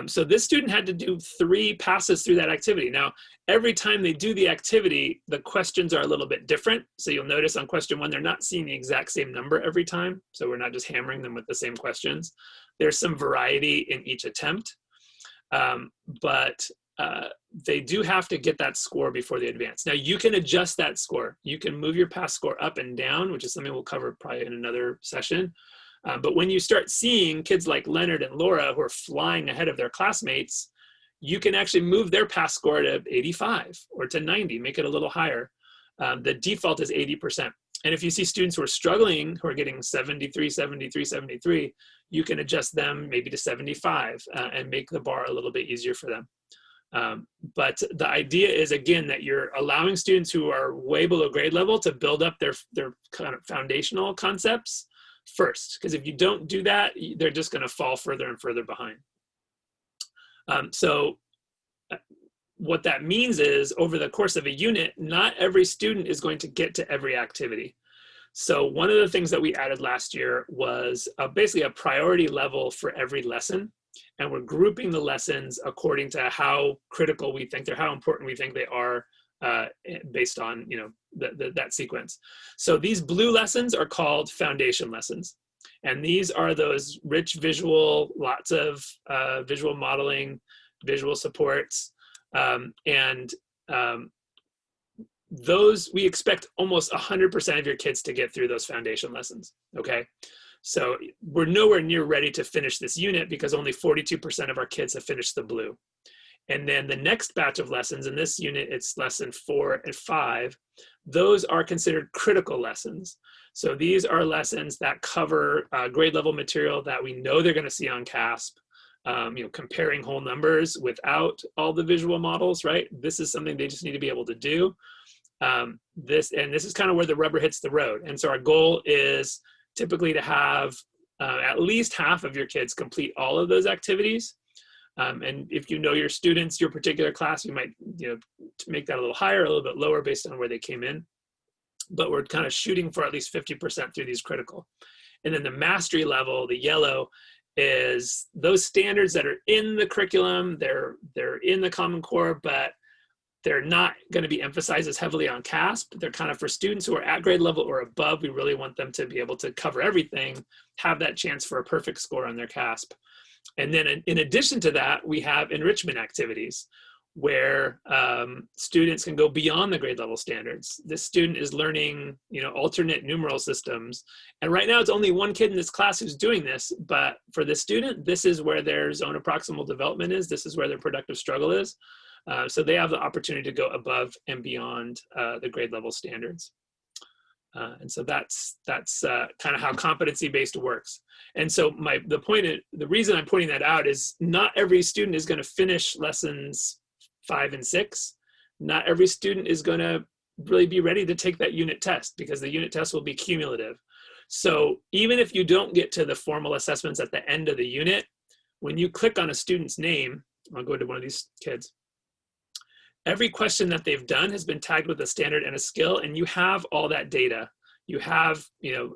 So this student had to do 3 passes through that activity. Now, every time they do the activity, the questions are a little bit different. So you'll notice on question 1, they're not seeing the exact same number every time. So we're not just hammering them with the same questions. There's some variety in each attempt. But they do have to get that score before they advance. Now, you can adjust that score. You can move your pass score up and down, which is something we'll cover probably in another session. But when you start seeing kids like Leonard and Laura who are flying ahead of their classmates, you can actually move their pass score to 85 or to 90, make it a little higher. The default is 80%. And if you see students who are struggling, who are getting 73, 73, 73, you can adjust them maybe to 75 and make the bar a little bit easier for them. But the idea is, again, that you're allowing students who are way below grade level to build up their kind of foundational concepts first, because if you don't do that, they're just going to fall further and further behind. So what that means is, over the course of a unit, not every student is going to get to every activity. So one of the things that we added last year was basically a priority level for every lesson. And we're grouping the lessons according to how critical we think they're, how important we think they are, based on, you know, that sequence. So these blue lessons are called foundation lessons. And these are those rich visual, lots of visual modeling, visual supports. Those, we expect almost 100% of your kids to get through those foundation lessons, okay? So we're nowhere near ready to finish this unit because only 42% of our kids have finished the blue. And then the next batch of lessons in this unit, it's lesson 4 and 5. Those are considered critical lessons. So these are lessons that cover grade level material that we know they're going to see on CASP. You know, comparing whole numbers without all the visual models, right? This is something they just need to be able to do. This is kind of where the rubber hits the road. And so our goal is typically to have at least half of your kids complete all of those activities. And if you know your students, your particular class, you might, you know, make that a little higher, a little bit lower based on where they came in. But we're kind of shooting for at least 50% through these critical. And then the mastery level, the yellow, is those standards that are in the curriculum, they're in the Common Core, but they're not going to be emphasized as heavily on CASP. They're kind of for students who are at grade level or above. We really want them to be able to cover everything, have that chance for a perfect score on their CASP. And then in addition to that, we have enrichment activities where students can go beyond the grade level standards. This student is learning, you know, alternate numeral systems. And right now it's only one kid in this class who's doing this, but for this student, this is where their zone of proximal development is. This is where their productive struggle is. So they have the opportunity to go above and beyond the grade level standards. And so that's kind of how competency-based works. And so the reason I'm pointing that out is not every student is going to finish lessons 5 and 6. Not every student is going to really be ready to take that unit test because the unit test will be cumulative. So even if you don't get to the formal assessments at the end of the unit, when you click on a student's name, I'll go to one of these kids, every question that they've done has been tagged with a standard and a skill, and you have all that data. You have,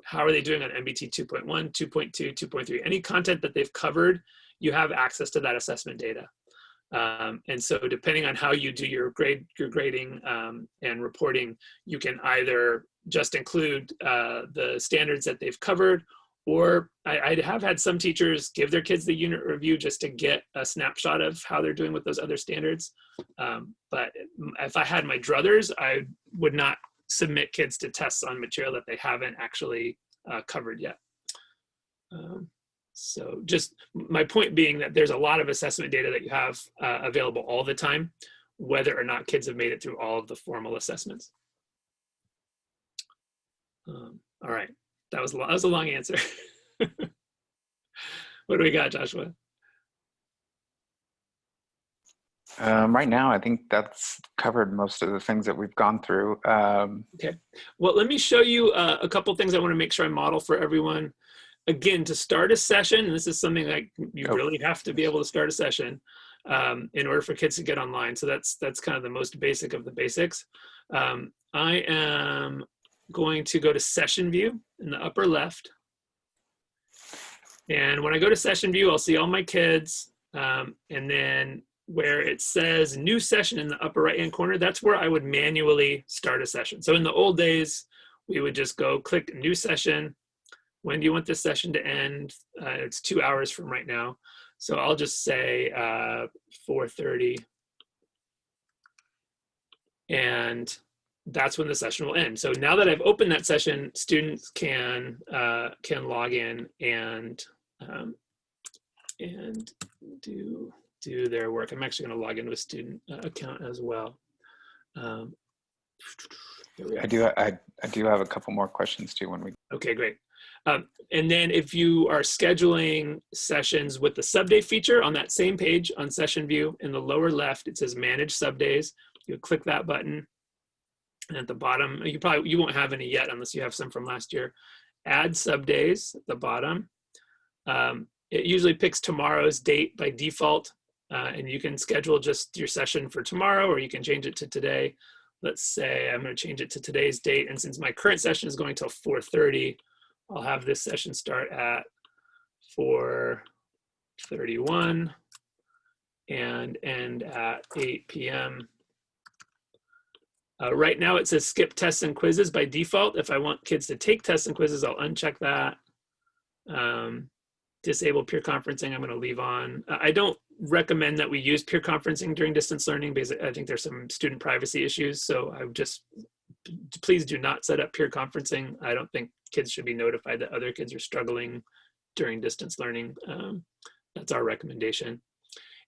how are they doing on MBT 2.1, 2.2, 2.3, any content that they've covered, you have access to that assessment data. And so depending on how you do your grading and reporting, you can either just include the standards that they've covered, or I have had some teachers give their kids the unit review just to get a snapshot of how they're doing with those other standards. But if I had my druthers, I would not submit kids to tests on material that they haven't actually covered yet. So just my point being that there's a lot of assessment data that you have available all the time, whether or not kids have made it through all of the formal assessments. All right, that was a long answer. What do we got, Joshua? Right now, I think that's covered most of the things that we've gone through. Okay, well, let me show you a couple things I want to make sure I model for everyone. Again, to start a session, and this is something that you really have to be able to start a session in order for kids to get online. So that's kind of the most basic of the basics. I am going to go to session view in the upper left. And when I go to session view, I'll see all my kids. And then where it says new session in the upper right-hand corner, that's where I would manually start a session. So in the old days, we would just go click new session. When do you want this session to end? It's 2 hours from right now. So I'll just say 4:30. And that's when the session will end. So now that I've opened that session, students can log in and do their work. I'm actually going to log into a student account as well. I do have a couple more questions too when we. Okay, great. And then if you are scheduling sessions with the subday feature on that same page on session view, in the lower left, it says manage subdays. You click that button. And at the bottom, you won't have any yet unless you have some from last year. Add subdays at the bottom. It usually picks tomorrow's date by default. And you can schedule just your session for tomorrow, or you can change it to today. Let's say I'm going to change it to today's date. And since my current session is going till 4:30, I'll have this session start at 4:31 and end at 8 p.m. Right now it says skip tests and quizzes by default. If I want kids to take tests and quizzes, I'll uncheck that. Disable peer conferencing, I'm going to leave on. I don't recommend that we use peer conferencing during distance learning because I think there's some student privacy issues. So I would just, please do not set up peer conferencing. I don't think kids should be notified that other kids are struggling during distance learning. That's our recommendation.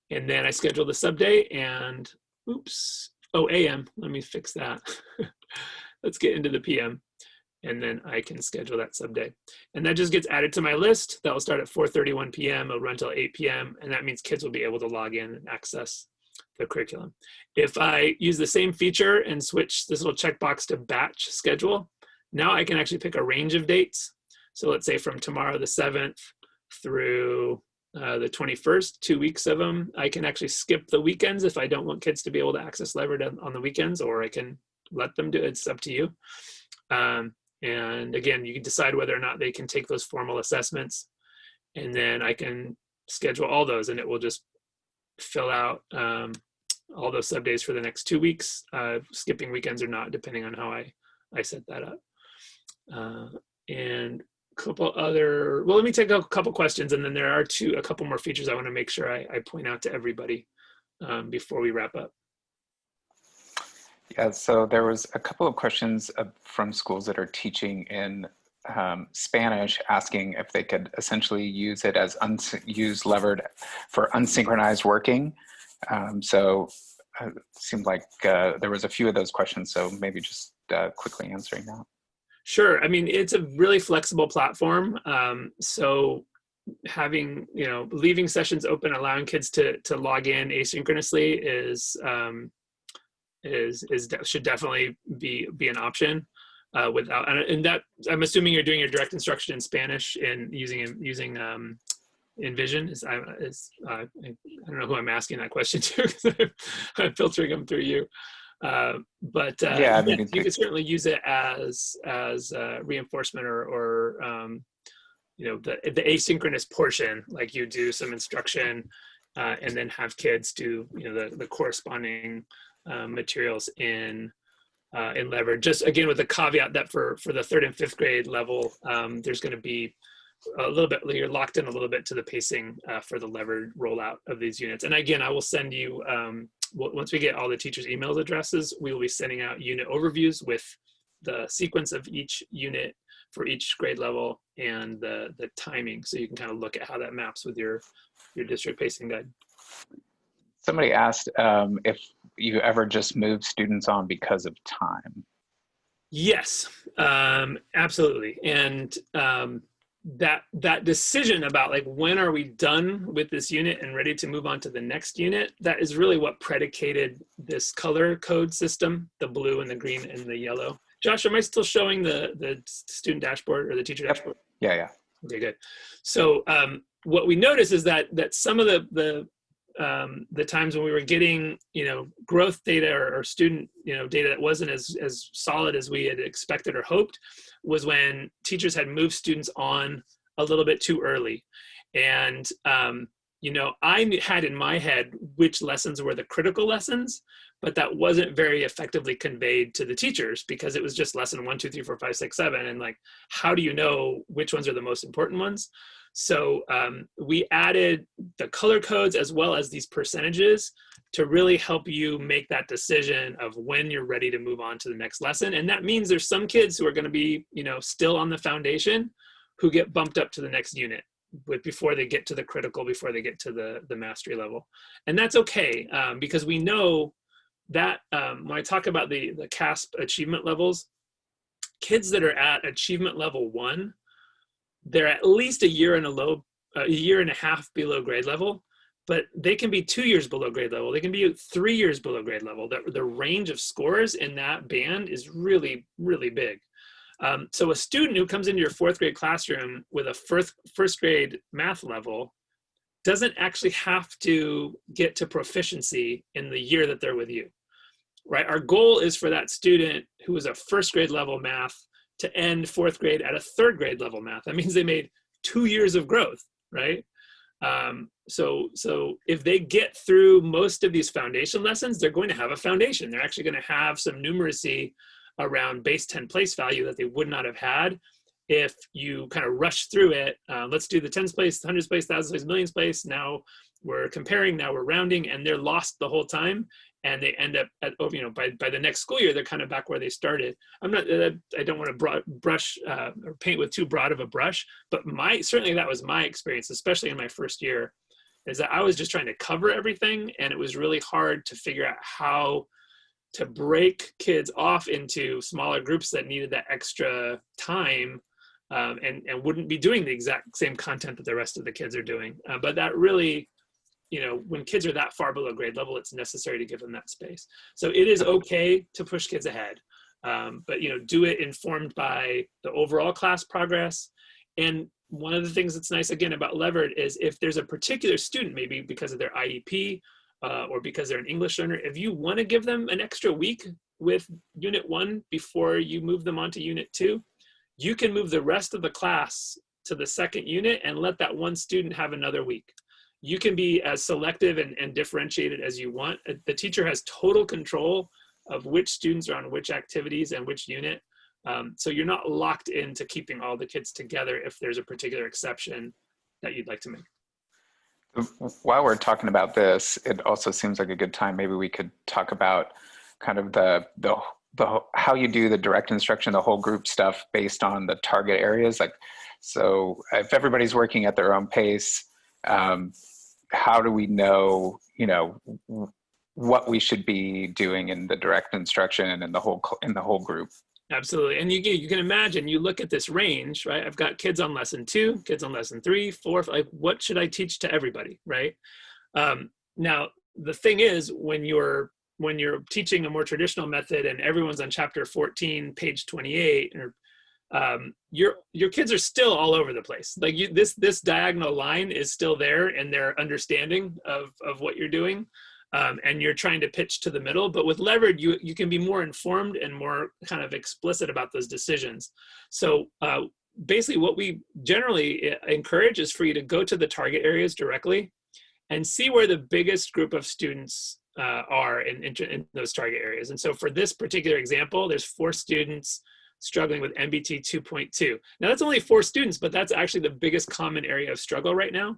And then I schedule the subday and, oops, oh, AM, let me fix that. Let's get into the PM. And then I can schedule that subday. And that just gets added to my list. That will start at 4:31 p.m. It'll run till 8 p.m. And that means kids will be able to log in and access the curriculum. If I use the same feature and switch this little checkbox to batch schedule, now I can actually pick a range of dates. So let's say from tomorrow the 7th through the 21st, 2 weeks of them. I can actually skip the weekends if I don't want kids to be able to access Leverett on the weekends, or I can let them do it. It's up to you. And again, you can decide whether or not they can take those formal assessments, and then I can schedule all those, and it will just fill out all those subdays for the next 2 weeks, skipping weekends or not, depending on how I set that up. And a couple other, well, let me take a couple questions, and then there are a couple more features I want to make sure I point out to everybody before we wrap up. Yeah, so there was a couple of questions from schools that are teaching in Spanish, asking if they could essentially use it as use Leverett for unsynchronized working. So it seemed like there was a few of those questions, so maybe just quickly answering that. Sure. I mean, it's a really flexible platform. So having, leaving sessions open, allowing kids to log in asynchronously should definitely be an option. without, and that, I'm assuming you're doing your direct instruction in Spanish and using Envision. I don't know who I'm asking that question to, because I'm filtering them through you. But Yeah, I yes, mean, you could certainly use it as reinforcement, or you know, the asynchronous portion, like you do some instruction and then have kids do, you know, the corresponding materials in Leverage. Just again with the caveat that for the 3rd and 5th grade level, there's going to be a little bit, you're locked in a little bit to the pacing for the Leverage rollout of these units. And again, I will send you, once we get all the teachers' email addresses, we will be sending out unit overviews with the sequence of each unit for each grade level and the timing, so you can kind of look at how that maps with your district pacing guide. somebody asked if you ever just move students on because of time. Yes, absolutely. And that decision about like, when are we done with this unit and ready to move on to the next unit, that is really what predicated this color code system, the blue and the green and the yellow. Josh, am I still showing the student dashboard or the teacher dashboard? Yeah. Okay, good. So what we noticed is that some of the times when we were getting, you know, growth data or student, you know, data that wasn't as solid as we had expected or hoped, was when teachers had moved students on a little bit too early. And you know, I had in my head which lessons were the critical lessons, but that wasn't very effectively conveyed to the teachers, because it was just lesson 1, 2, 3, 4, 5, 6, 7. And like, how do you know which ones are the most important ones? So we added the color codes as well as these percentages to really help you make that decision of when you're ready to move on to the next lesson. And that means there's some kids who are going to be, you know, still on the foundation, who get bumped up to the next unit before they get to the critical, before they get to the mastery level. And that's okay, because we know that when I talk about the CASP achievement levels, kids that are at achievement level 1, they're at least a year and a half below grade level, but they can be 2 years below grade level. They can be 3 years below grade level. The range of scores in that band is really, really big. So a student who comes into your 4th grade classroom with a first grade math level doesn't actually have to get to proficiency in the year that they're with you, right? Our goal is for that student who is a 1st grade level math to end 4th grade at a 3rd grade level math. That means they made 2 years of growth, right? So if they get through most of these foundation lessons, they're going to have a foundation. They're actually going to have some numeracy around base 10 place value that they would not have had if you kind of rush through it. Let's do the tens place, hundreds place, thousands place, millions place. Now we're comparing, now we're rounding, and they're lost the whole time. And they end up at, you know, by the next school year, they're kind of back where they started. I don't want to brush or paint with too broad of a brush, but certainly that was my experience, especially in my 1st year, is that I was just trying to cover everything. And it was really hard to figure out how to break kids off into smaller groups that needed that extra time and wouldn't be doing the exact same content that the rest of the kids are doing. But that really, you know, when kids are that far below grade level, it's necessary to give them that space. So it is okay to push kids ahead, but, you know, do it informed by the overall class progress. And one of the things that's nice, again, about Levered is if there's a particular student, maybe because of their IEP or because they're an English learner, if you want to give them an extra week with Unit 1 before you move them on to Unit 2, you can move the rest of the class to the 2nd unit and let that one student have another week. You can be as selective and differentiated as you want. The teacher has total control of which students are on which activities and which unit. So you're not locked into keeping all the kids together if there's a particular exception that you'd like to make. While we're talking about this, it also seems like a good time. Maybe we could talk about kind of the how you do the direct instruction, the whole group stuff based on the target areas. Like, so if everybody's working at their own pace, how do we know, you know, what we should be doing in the direct instruction and in the whole group? Absolutely. And you can imagine, you look at this range, right? I've got kids on lesson 2, kids on lesson 3, 4, 5. What should I teach to everybody, right? Now, the thing is, when you're when you're teaching a more traditional method and everyone's on chapter 14, page 28, or your kids are still all over the place. Like this diagonal line is still there in their understanding of what you're doing, and you're trying to pitch to the middle. But with Levered, you can be more informed and more kind of explicit about those decisions. So basically, what we generally encourage is for you to go to the target areas directly and see where the biggest group of students are in those target areas. And so for this particular example, there's 4 students struggling with MBT 2.2. Now that's only 4 students, but that's actually the biggest common area of struggle right now.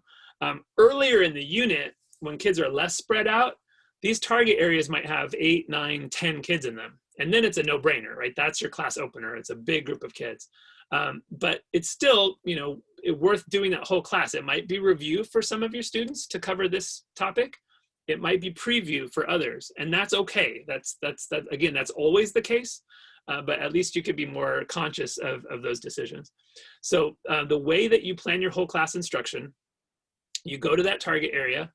Earlier in the unit, when kids are less spread out, these target areas might have 8, 9, 10 kids in them. And then it's a no-brainer, right? That's your class opener. It's a big group of kids. But it's still, worth doing that whole class. It might be review for some of your students to cover this topic. It might be preview for others, and that's okay. That's again, that's always the case. But at least you could be more conscious of those decisions. So the way that you plan your whole class instruction, you go to that target area,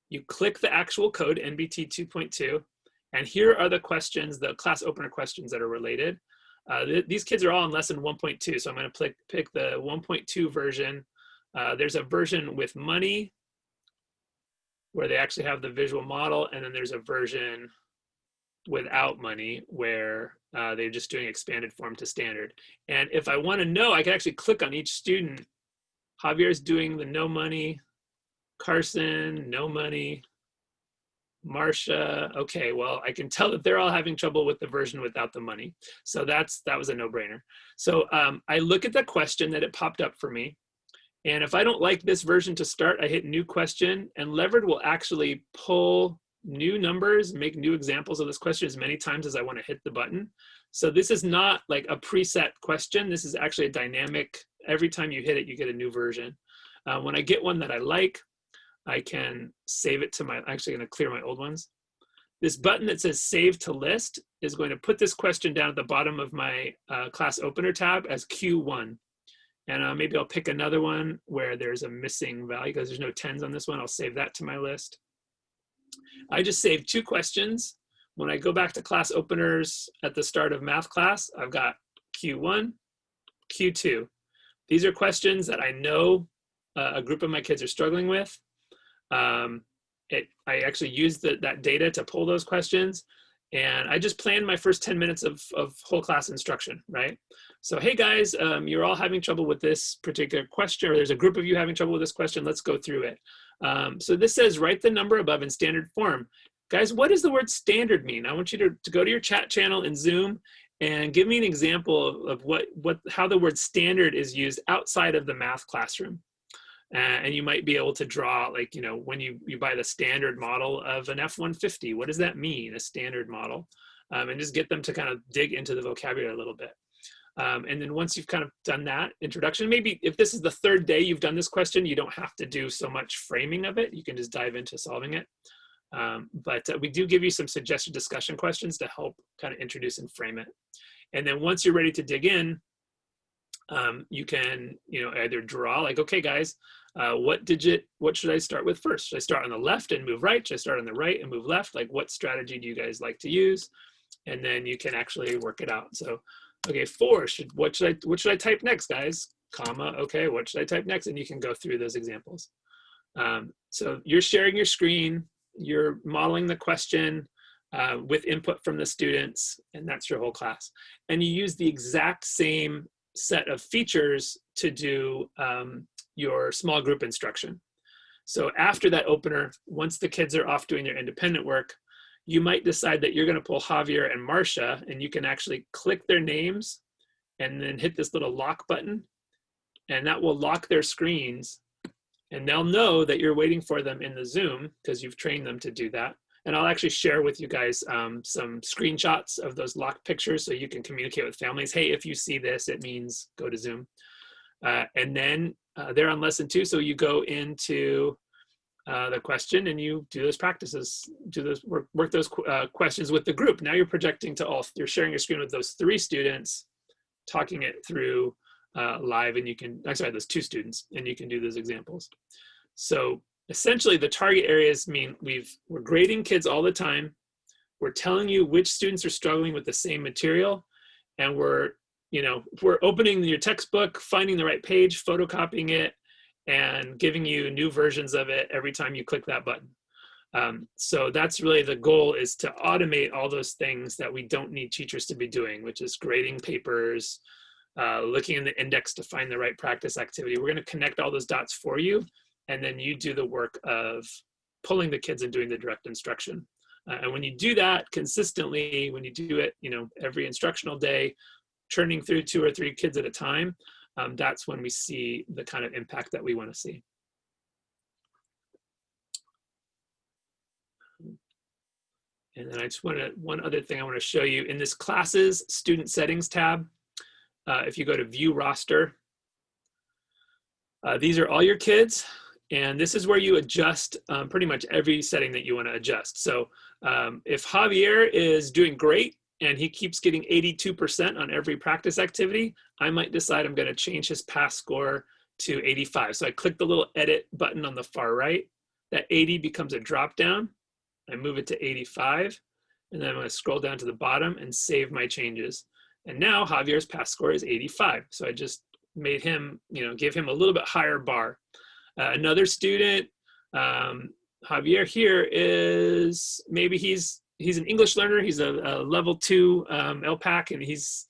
you click the actual code, NBT 2.2, and here are the questions, the class opener questions that are related. These kids are all in lesson 1.2, so I'm going to pick the 1.2 version. There's a version with money, where they actually have the visual model, and then there's a version without money where they're just doing expanded form to standard. And if I want to know, I can actually click on each student. Javier's doing the no money, Carson, no money, Marcia, okay, well, I can tell that they're all having trouble with the version without the money. So that was a no-brainer. So I look at the question that it popped up for me. And if I don't like this version to start, I hit new question, and Levered will actually pull new numbers, make new examples of this question as many times as I want to hit the button. So this is not like a preset question. This is actually a dynamic, every time you hit it, you get a new version. When I get one that I like, I can save it to I'm actually going to clear my old ones. This button that says save to list is going to put this question down at the bottom of my class opener tab as Q1. And maybe I'll pick another one where there's a missing value because there's no 10s on this one. I'll save that to my list. I just saved 2 questions. When I go back to class openers at the start of math class, I've got Q1, Q2. These are questions that I know a group of my kids are struggling with. I actually used that data to pull those questions, and I just planned my first 10 minutes of whole class instruction, right? So, hey guys, you're all having trouble with this particular question, or there's a group of you having trouble with this question, let's go through it. So this says, write the number above in standard form. Guys, what does the word standard mean? I want you to go to your chat channel in Zoom and give me an example of how the word standard is used outside of the math classroom. And you might be able to draw, like, when you buy the standard model of an F-150, what does that mean, a standard model? And just get them to kind of dig into the vocabulary a little bit. And then once you've kind of done that introduction, maybe if this is the 3rd day you've done this question, you don't have to do so much framing of it. You can just dive into solving it. But we do give you some suggested discussion questions to help kind of introduce and frame it. And then once you're ready to dig in, you can either draw, like, okay guys, what should I start with first? Should I start on the left and move right? Should I start on the right and move left? Like, what strategy do you guys like to use? And then you can actually work it out. So, okay, 4, what should I type next, guys? Comma, okay, what should I type next? And you can go through those examples. So you're sharing your screen, you're modeling the question with input from the students, and that's your whole class. And you use the exact same set of features to do your small group instruction. So after that opener, once the kids are off doing their independent work, you might decide that you're going to pull Javier and Marcia, and you can actually click their names and then hit this little lock button, and that will lock their screens, and they'll know that you're waiting for them in the Zoom because you've trained them to do that. And I'll actually share with you guys some screenshots of those locked pictures so you can communicate with families. Hey, if you see this, it means go to Zoom. And then they're on lesson 2, so you go into the question and you do those practices, work those questions with the group. Now you're projecting to you're sharing your screen with those 3 students, talking it through live, and you can, those 2 students, and you can do those examples. So essentially the target areas mean we're grading kids all the time. We're telling you which students are struggling with the same material, and we're opening your textbook, finding the right page, photocopying it, and giving you new versions of it every time you click that button. So that's really the goal, is to automate all those things that we don't need teachers to be doing, which is grading papers, looking in the index to find the right practice activity. We're going to connect all those dots for you, and then you do the work of pulling the kids and doing the direct instruction. And when you do that consistently, when you do it, every instructional day, churning through 2 or 3 kids at a time, that's when we see the kind of impact that we want to see. And then one other thing I want to show you in this classes student settings tab. If you go to view roster, these are all your kids, and this is where you adjust pretty much every setting that you want to adjust. So if Javier is doing great and he keeps getting 82% on every practice activity, I might decide I'm going to change his pass score to 85. So I click the little edit button on the far right. That 80 becomes a drop down. I move it to 85, and then I'm going to scroll down to the bottom and save my changes. And now Javier's pass score is 85. So I just made him, give him a little bit higher bar. Another student, Javier here, is maybe he's an English learner. He's a level 2 LPAC, and he's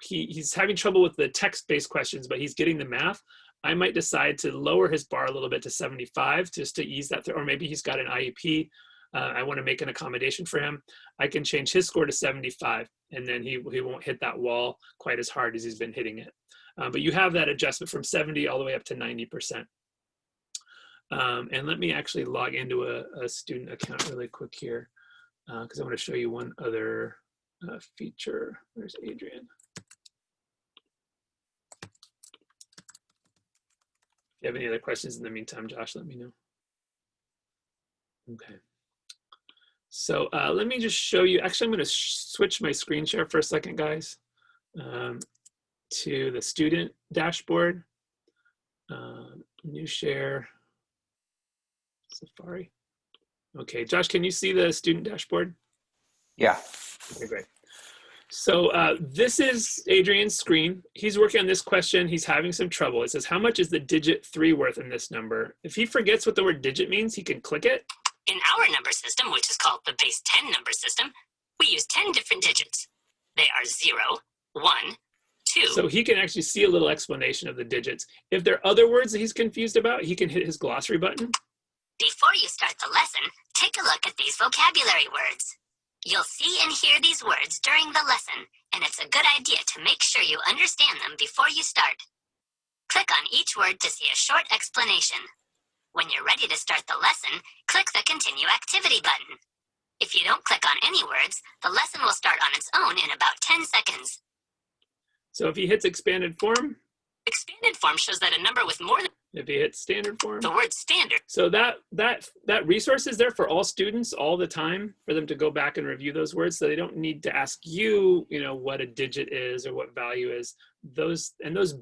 he's having trouble with the text-based questions, but he's getting the math. I might decide to lower his bar a little bit to 75 just to ease that through, or maybe he's got an IEP. I want to make an accommodation for him. I can change his score to 75, and then he won't hit that wall quite as hard as he's been hitting it. But you have that adjustment from 70 all the way up to 90%. And let me actually log into a student account really quick here, because I want to show you one other feature. Where's Adrian? If you have any other questions in the meantime, Josh, let me know. Okay. So let me just show you. Actually, I'm going to switch my screen share for a second, guys, to the student dashboard. New share, Safari. Okay, Josh, can you see the student dashboard? Yeah. Okay, great. So this is Adrian's screen. He's working on this question. He's having some trouble. It says, how much is the digit 3 worth in this number? If he forgets what the word digit means, he can click it. In our number system, which is called the base 10 number system, we use 10 different digits. They are 0, 1, 2. So he can actually see a little explanation of the digits. If there are other words that he's confused about, he can hit his glossary button. Before you start the lesson, take a look at these vocabulary words. You'll see and hear these words during the lesson, and it's a good idea to make sure you understand them before you start. Click on each word to see a short explanation. When you're ready to start the lesson, click the Continue Activity button. If you don't click on any words, the lesson will start on its own in about 10 seconds. So if he hits expanded form, Expanded form shows that a number with more than if he hits standard form, the word standard. So that resource is there for all students all the time for them to go back and review those words. So they don't need to ask you, what a digit is or what value is. Those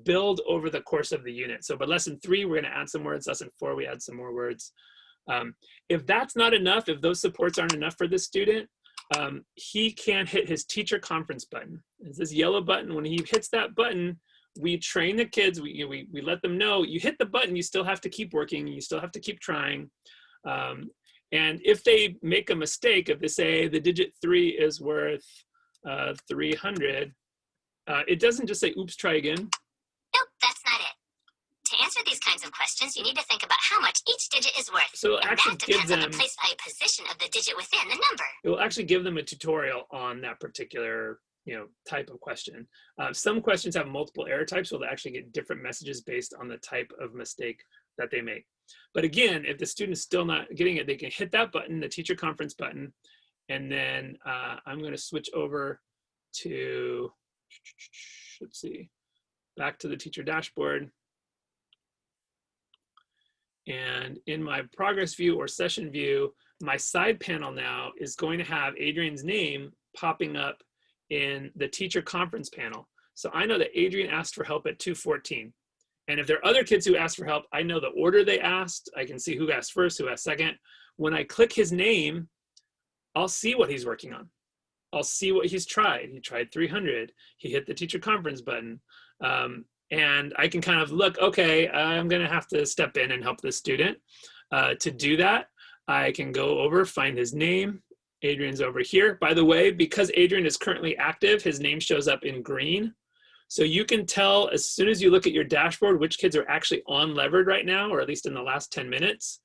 build over the course of the unit. So by lesson 3, we're going to add some words. Lesson 4, we add some more words. If that's not enough, if those supports aren't enough for this student, he can hit his teacher conference button. It's this yellow button. When he hits that button, we train the kids, we let them know, you hit the button, you still have to keep working, you still have to keep trying. And if they make a mistake, if they say the digit 3 is worth 300, it doesn't just say, oops, try again. Nope, that's not it. To answer these kinds of questions, you need to think about how much each digit is worth. So and actually that give depends on them, the place value position of the digit within the number. it will actually give them a tutorial on that particular type of question. Some questions have multiple error types, so they'll actually get different messages based on the type of mistake that they make. But again, if the student's still not getting it, they can hit that button, the teacher conference button, and then I'm going to switch over to, let's see, back to the teacher dashboard. And in my progress view or session view, my side panel now is going to have Adrian's name popping up in the teacher conference panel. So I know that Adrian asked for help at 2:14. And if there are other kids who asked for help, I know the order they asked. I can see who asked first, who asked second. When I click his name, I'll see what he's working on. I'll see what he's tried. He tried 300. He hit the teacher conference button. And I can kind of look, okay, I'm going to have to step in and help this student. To do that, I can go over, find his name. Adrian's over here. By the way, because Adrian is currently active, his name shows up in green. So you can tell as soon as you look at your dashboard which kids are actually on Levered right now, or at least in the last 10 minutes,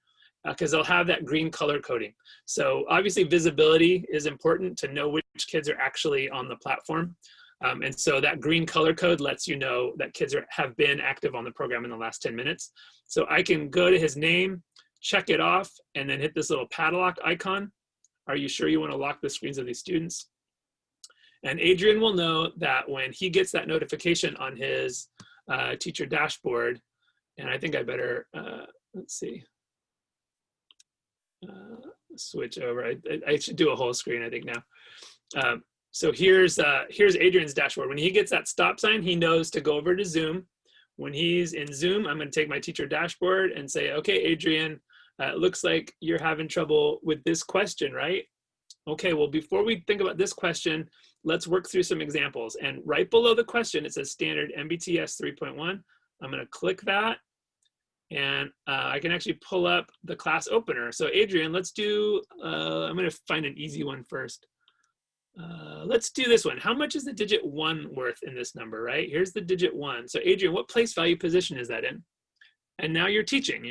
because they'll have that green color coding. So obviously visibility is important to know which kids are actually on the platform. And so that green color code lets you know that kids have been active on the program in the last 10 minutes. So I can go to his name, check it off, and then hit this little padlock icon. Are you sure you want to lock the screens of these students? And Adrian will know that when he gets that notification on his teacher dashboard, and I think I better, let's see, switch over. I should do a whole screen, I think now. So here's Adrian's dashboard. When he gets that stop sign, he knows to go over to Zoom. When he's in Zoom, I'm going to take my teacher dashboard and say, okay, Adrian, it looks like you're having trouble with this question, right? Okay, well, before we think about this question, let's work through some examples. And right below the question, it says standard MBTS 3.1. I'm going to click that. And I can actually pull up the class opener. So Adrian, let's do, I'm going to find an easy one first. Let's do this one. How much is the digit 1 worth in this number, right? Here's the digit 1. So Adrian, what place value position is that in? And now you're teaching.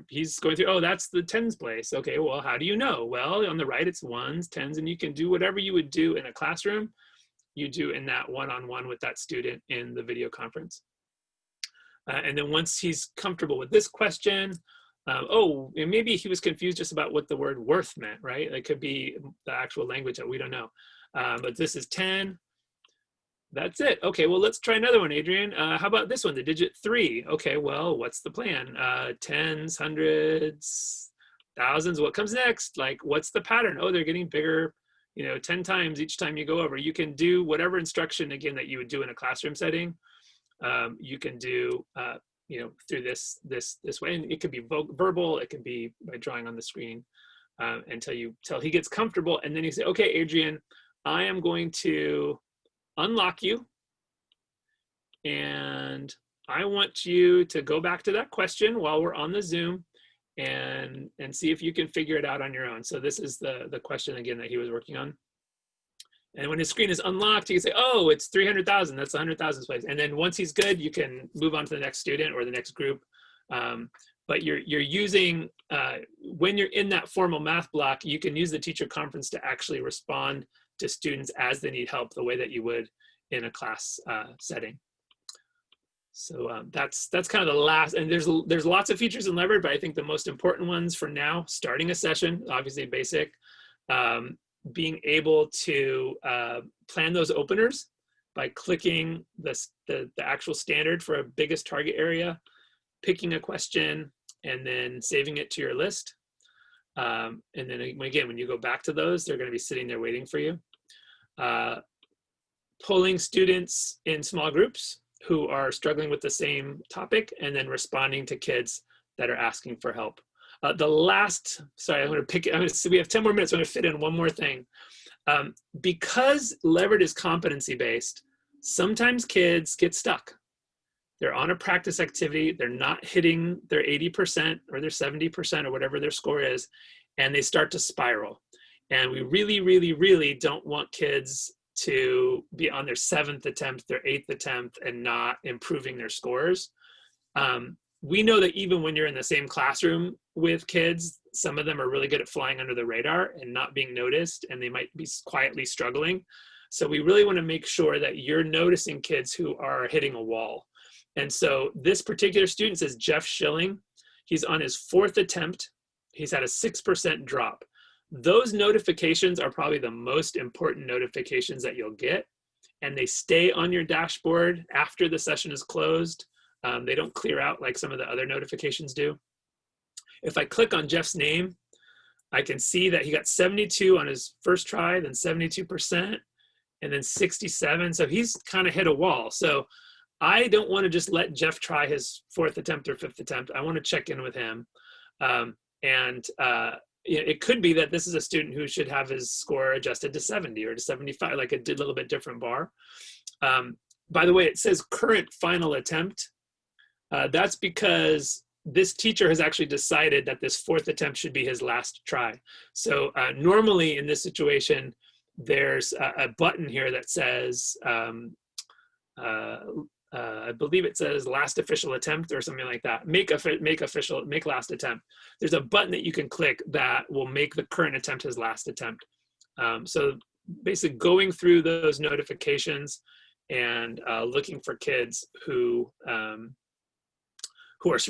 He's going through, oh, that's the tens place. Okay, well, how do you know? Well, on the right, it's ones, tens, and you can do whatever you would do in a classroom, you do in that one-on-one with that student in the video conference. And then once he's comfortable with this question, oh, and maybe he was confused just about what the word worth meant, right? It could be the actual language that we don't know. But this is 10. That's it. Okay, well, let's try another one, Adrian. How about this one, the digit 3? Okay, well, what's the plan? Tens, hundreds, thousands, what comes next? Like, what's the pattern? Oh, they're getting bigger, 10 times each time you go over. You can do whatever instruction, again, that you would do in a classroom setting. You can do, through this way. And it could be verbal, it can be by drawing on the screen until he gets comfortable. And then you say, okay, Adrian, I am going to unlock you, and I want you to go back to that question while we're on the Zoom and see if you can figure it out on your own. So this is the question again that he was working on. And when his screen is unlocked, you can say, oh, it's 300,000, that's 100,000 place. And then once he's good, you can move on to the next student or the next group. But you're using, when you're in that formal math block, you can use the teacher conference to actually respond to students as they need help the way that you would in a class setting. So that's kind of the last, and there's lots of features in Levered, but I think the most important ones for now, starting a session, obviously basic, being able to plan those openers by clicking the actual standard for a biggest target area, picking a question, and then saving it to your list. And then again, when you go back to those, they're going to be sitting there waiting for you. Pulling students in small groups who are struggling with the same topic, and then responding to kids that are asking for help. The last, sorry, we have 10 more minutes, I'm going to fit in one more thing. Because Levered is competency-based, sometimes kids get stuck. They're on a practice activity, they're not hitting their 80% or their 70% or whatever their score is, and they start to spiral. And we really, really, really don't want kids to be on their 7th attempt, their 8th attempt, and not improving their scores. We know that even when you're in the same classroom with kids, some of them are really good at flying under the radar and not being noticed, and they might be quietly struggling. So we really want to make sure that you're noticing kids who are hitting a wall. And so this particular student says Jeff Schilling. He's on his 4th attempt. He's had a 6% drop. Those notifications are probably the most important notifications that you'll get, and they stay on your dashboard after the session is closed. They don't clear out like some of the other notifications do. If I click on Jeff's name, I can see that he got 72 on his first try, then 72%, and then 67. So he's kind of hit a wall. So I don't want to just let Jeff try his 4th attempt or 5th attempt. I want to check in with him. it could be that this is a student who should have his score adjusted to 70 or to 75, like a little bit different bar. By the way, it says current final attempt. That's because this teacher has actually decided that this 4th attempt should be his last try. So normally in this situation, there's a button here that says, I believe it says last official attempt or something like that. Make last attempt. There's a button that you can click that will make the current attempt his last attempt. So basically going through those notifications and looking for kids who are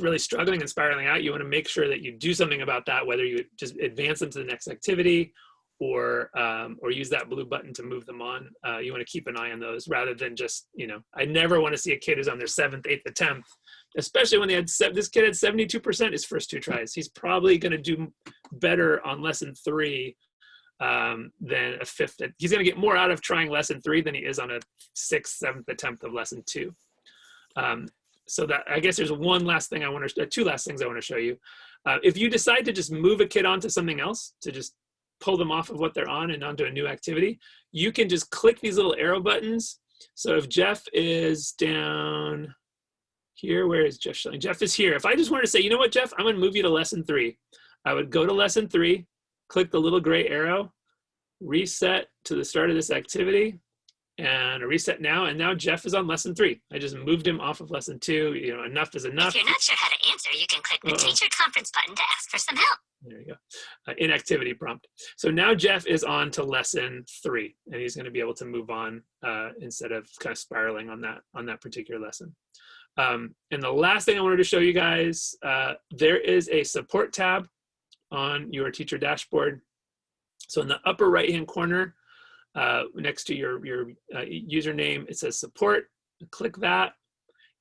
really struggling and spiraling out, you want to make sure that you do something about that, whether you just advance them to the next activity or use that blue button to move them on. You want to keep an eye on those rather than just, I never want to see a kid who's on their 7th, 8th attempt, especially when this kid had 72% his first 2 tries. He's probably going to do better on lesson 3 than a 5th. He's going to get more out of trying lesson 3 than he is on a 6th, 7th attempt of lesson 2. So that, I guess there's one last thing two last things I want to show you. If you decide to just move a kid onto something else, to just pull them off of what they're on and onto a new activity, you can just click these little arrow buttons. So if Jeff is down here, where is Jeff showing? Jeff is here. If I just wanted to say, you know what, Jeff, I'm going to move you to lesson 3. I would go to lesson 3, click the little gray arrow, reset to the start of this activity, and a reset now. And now Jeff is on lesson 3. I just moved him off of lesson 2. Enough is enough. If you're not sure how to answer, you can click the teacher conference button to ask for some help. There you go. Inactivity prompt. So now Jeff is on to lesson 3, and he's going to be able to move on instead of kind of spiraling on that particular lesson. And the last thing I wanted to show you guys, there is a support tab on your teacher dashboard. So in the upper right-hand corner, next to your username, it says support. Click that.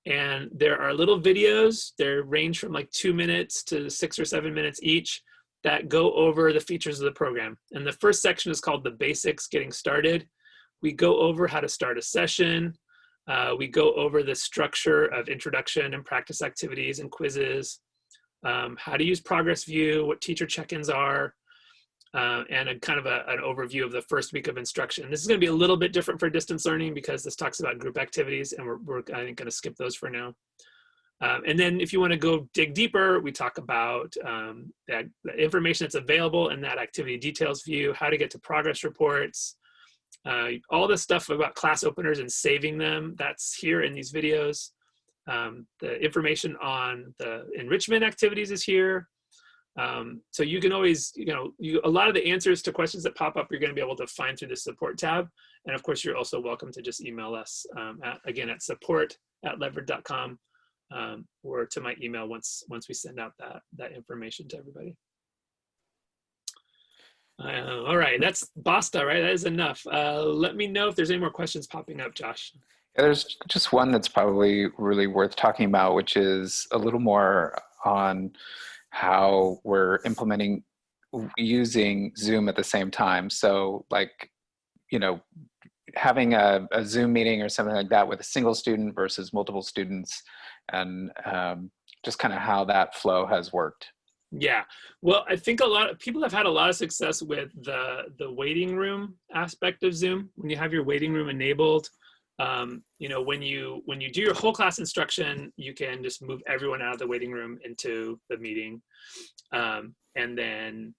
And there are little videos. They range from like 2 minutes to 6 or 7 minutes each that go over the features of the program. And the first section is called the basics, getting started. We go over how to start a session. We go over the structure of introduction and practice activities and quizzes, how to use progress view, what teacher check-ins are, and a kind of an overview of the first week of instruction. This is going to be a little bit different for distance learning because this talks about group activities, and we're I think, going to skip those for now. And then if you want to go dig deeper, we talk about the information that's available in that activity details view, how to get to progress reports, all the stuff about class openers and saving them, that's here in these videos. The information on the enrichment activities is here. So you can always, a lot of the answers to questions that pop up, you're going to be able to find through the support tab. And of course, you're also welcome to just email us at support@levered.com or to my email once we send out that information to everybody. All right, that's basta, right? That is enough. Let me know if there's any more questions popping up, Josh. Yeah, there's just one that's probably really worth talking about, which is a little more on how we're implementing using Zoom at the same time. So like, having a Zoom meeting or something like that with a single student versus multiple students, and just kind of how that flow has worked. Yeah, well, I think a lot of people have had a lot of success with the waiting room aspect of Zoom. When you have your waiting room enabled, when you do your whole class instruction, you can just move everyone out of the waiting room into the meeting, and then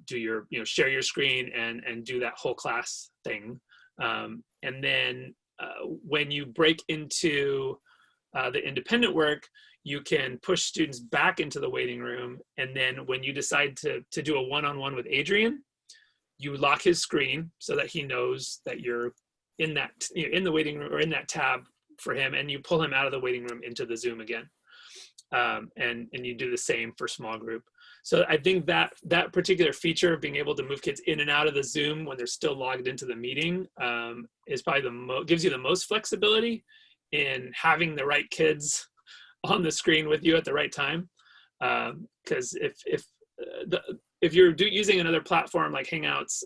do your share your screen and do that whole class thing. And then when you break into the independent work, you can push students back into the waiting room. And then when you decide to do a one-on-one with Adrian, you lock his screen so that he knows that you're in the waiting room or in that tab for him, and you pull him out of the waiting room into the Zoom again. And you do the same for small group. So I think that particular feature of being able to move kids in and out of the Zoom when they're still logged into the meeting is probably gives you the most flexibility in having the right kids on the screen with you at the right time. Because if you're using another platform like Hangouts,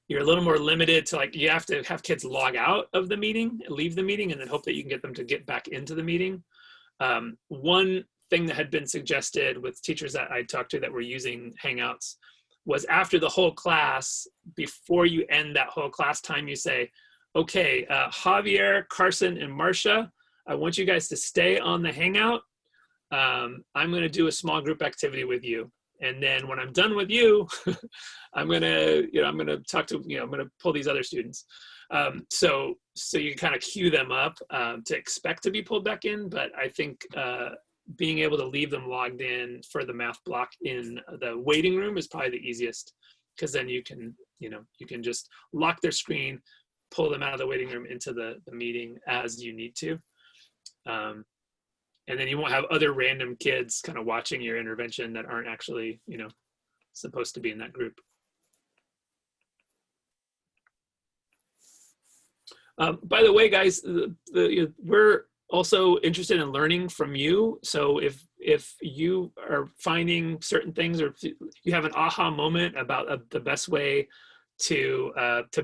you're a little more limited to you have to have kids log out of the meeting, leave the meeting, and then hope that you can get them to get back into the meeting. One thing that had been suggested with teachers that I talked to that were using Hangouts was after the whole class, before you end that whole class time, you say, okay, Javier, Carson, and Marcia, I want you guys to stay on the Hangout. I'm going to do a small group activity with you. And then when I'm done with you, I'm going to talk to, I'm going to pull these other students. So you can kind of cue them up to expect to be pulled back in. But I think being able to leave them logged in for the math block in the waiting room is probably the easiest, because then you can just lock their screen, pull them out of the waiting room into the meeting as you need to. And then you won't have other random kids kind of watching your intervention that aren't actually, supposed to be in that group. By the way, guys, we're also interested in learning from you. So if you are finding certain things, or if you have an aha moment about the best way to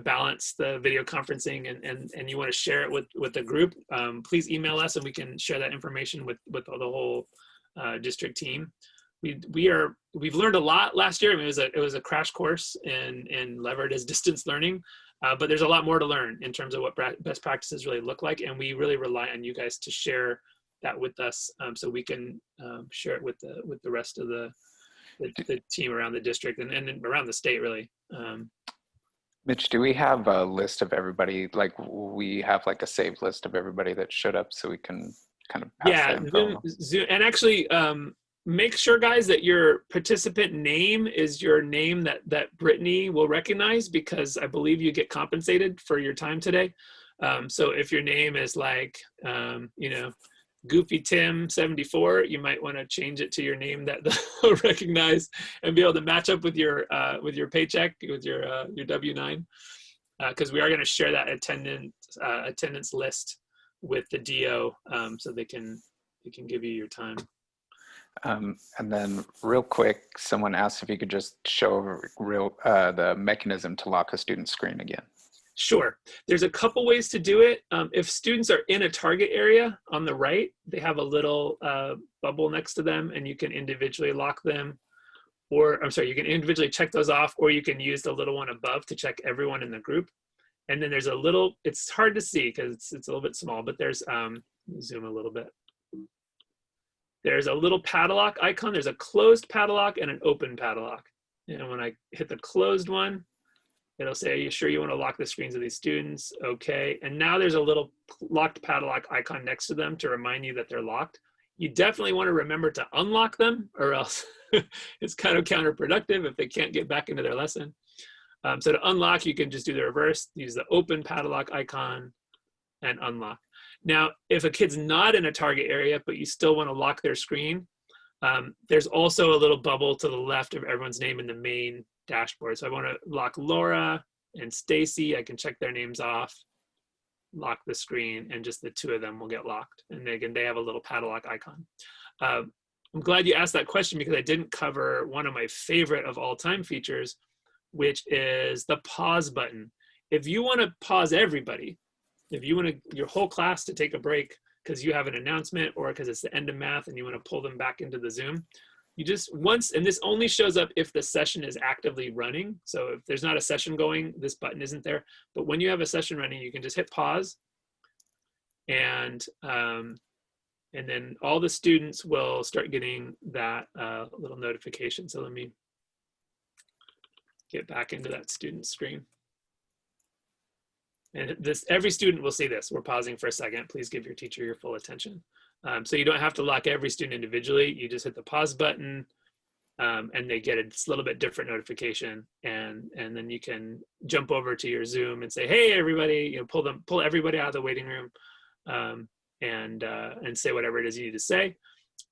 balance the video conferencing and you want to share it with the group, please email us and we can share that information with the whole district team. We've learned a lot last year. I mean, it was a crash course in levered as distance learning, but there's a lot more to learn in terms of what best practices really look like, and we really rely on you guys to share that with us, so we can share it with the rest of the team around the district and around the state, really. Mitch, do we have a list of everybody? Like, we have like a saved list of everybody that showed up, so we can kind of pass that info. Zoom, and actually make sure, guys, that your participant name is your name that Brittany will recognize, because I believe you get compensated for your time today. So if your name is like, Goofy Tim 74, you might want to change it to your name that they'll recognize and be able to match up with your paycheck, with your W-9, because we are going to share that attendance list with the DO, so they can give you your time. And then real quick, someone asked if you could just show the mechanism to lock a student's screen again. Sure. There's a couple ways to do it. If students are in a target area on the right, they have a little bubble next to them, and you can individually lock them. Or, I'm sorry, you can individually check those off, or you can use the little one above to check everyone in the group. And then there's a little, it's hard to see because it's a little bit small, but there's, let me zoom a little bit. There's a little padlock icon. There's a closed padlock and an open padlock. And when I hit the closed one, it'll say, are you sure you want to lock the screens of these students? Okay. And now there's a little locked padlock icon next to them to remind you that they're locked. You definitely want to remember to unlock them, or else it's kind of counterproductive if they can't get back into their lesson. So to unlock, you can just do the reverse, use the open padlock icon and unlock. Now, if a kid's not in a target area, but you still want to lock their screen, there's also a little bubble to the left of everyone's name in the main dashboard. So I want to lock Laura and Stacy. I can check their names off, lock the screen, and just the two of them will get locked. And again, they have a little padlock icon. I'm glad you asked that question, because I didn't cover one of my favorite of all time features, which is the pause button. If you want to pause everybody, if you want your whole class to take a break because you have an announcement or because it's the end of math and you want to pull them back into the Zoom, you just and this only shows up if the session is actively running. So if there's not a session going, this button isn't there. But when you have a session running, you can just hit pause, and then all the students will start getting that little notification. So let me get back into that student screen. And every student will see this. We're pausing for a second. Please give your teacher your full attention. So you don't have to lock every student individually. You just hit the pause button, and they get a little bit different notification. And then you can jump over to your Zoom and say, "Hey, everybody!" Pull everybody out of the waiting room, and say whatever it is you need to say.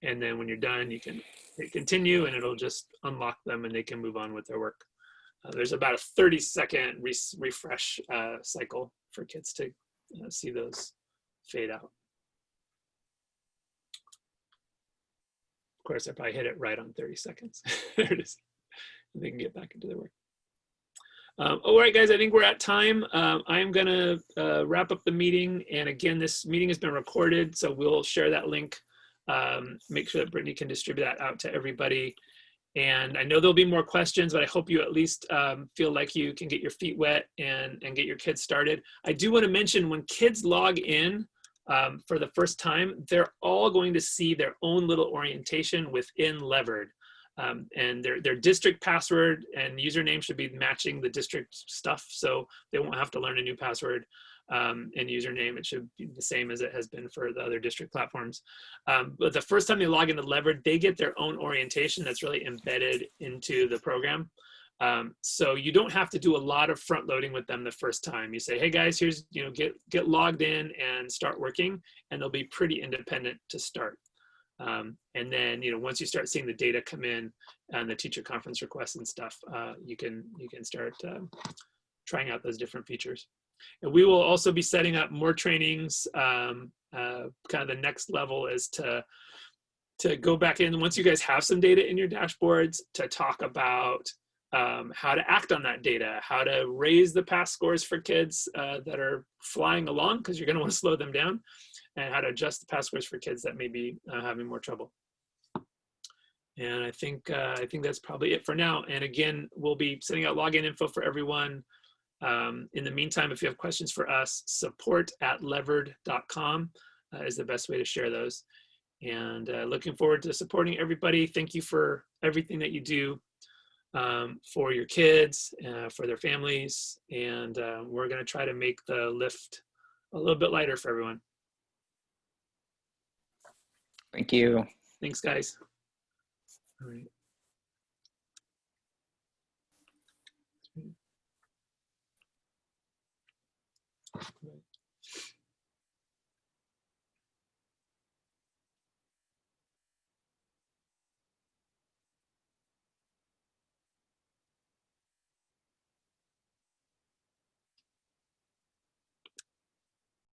And then when you're done, you can hit continue, and it'll just unlock them, and they can move on with their work. There's about a 30-second refresh cycle for kids to see those fade out. Of course, I probably hit it right on 30 seconds. There it is. And they can get back into their work. All right, guys, I think we're at time. I'm going to wrap up the meeting. And again, this meeting has been recorded, so we'll share that link make sure that Brittany can distribute that out to everybody. And I know there'll be more questions, but I hope you at least feel like you can get your feet wet and get your kids started. I do want to mention when kids log in for the first time, they're all going to see their own little orientation within Levered. And their district password and username should be matching the district stuff, so they won't have to learn a new password and username. It should be the same as it has been for the other district platforms. But the first time they log into Levered, they get their own orientation that's really embedded into the program. So you don't have to do a lot of front loading with them the first time. You say, hey guys, here's, get logged in and start working, and they'll be pretty independent to start. And then, once you start seeing the data come in and the teacher conference requests and stuff, you can start trying out those different features. And we will also be setting up more trainings. Kind of the next level is to go back in, once you guys have some data in your dashboards, to talk about how to act on that data, how to raise the pass scores for kids that are flying along, because you're going to want to slow them down, and how to adjust the pass scores for kids that may be having more trouble. And I think that's probably it for now. And again, we'll be sending out login info for everyone. In the meantime, if you have questions for us, support@levered.com is the best way to share those. And looking forward to supporting everybody. Thank you for everything that you do for your kids, for their families. And we're going to try to make the lift a little bit lighter for everyone. Thank you. Thanks, guys. All right.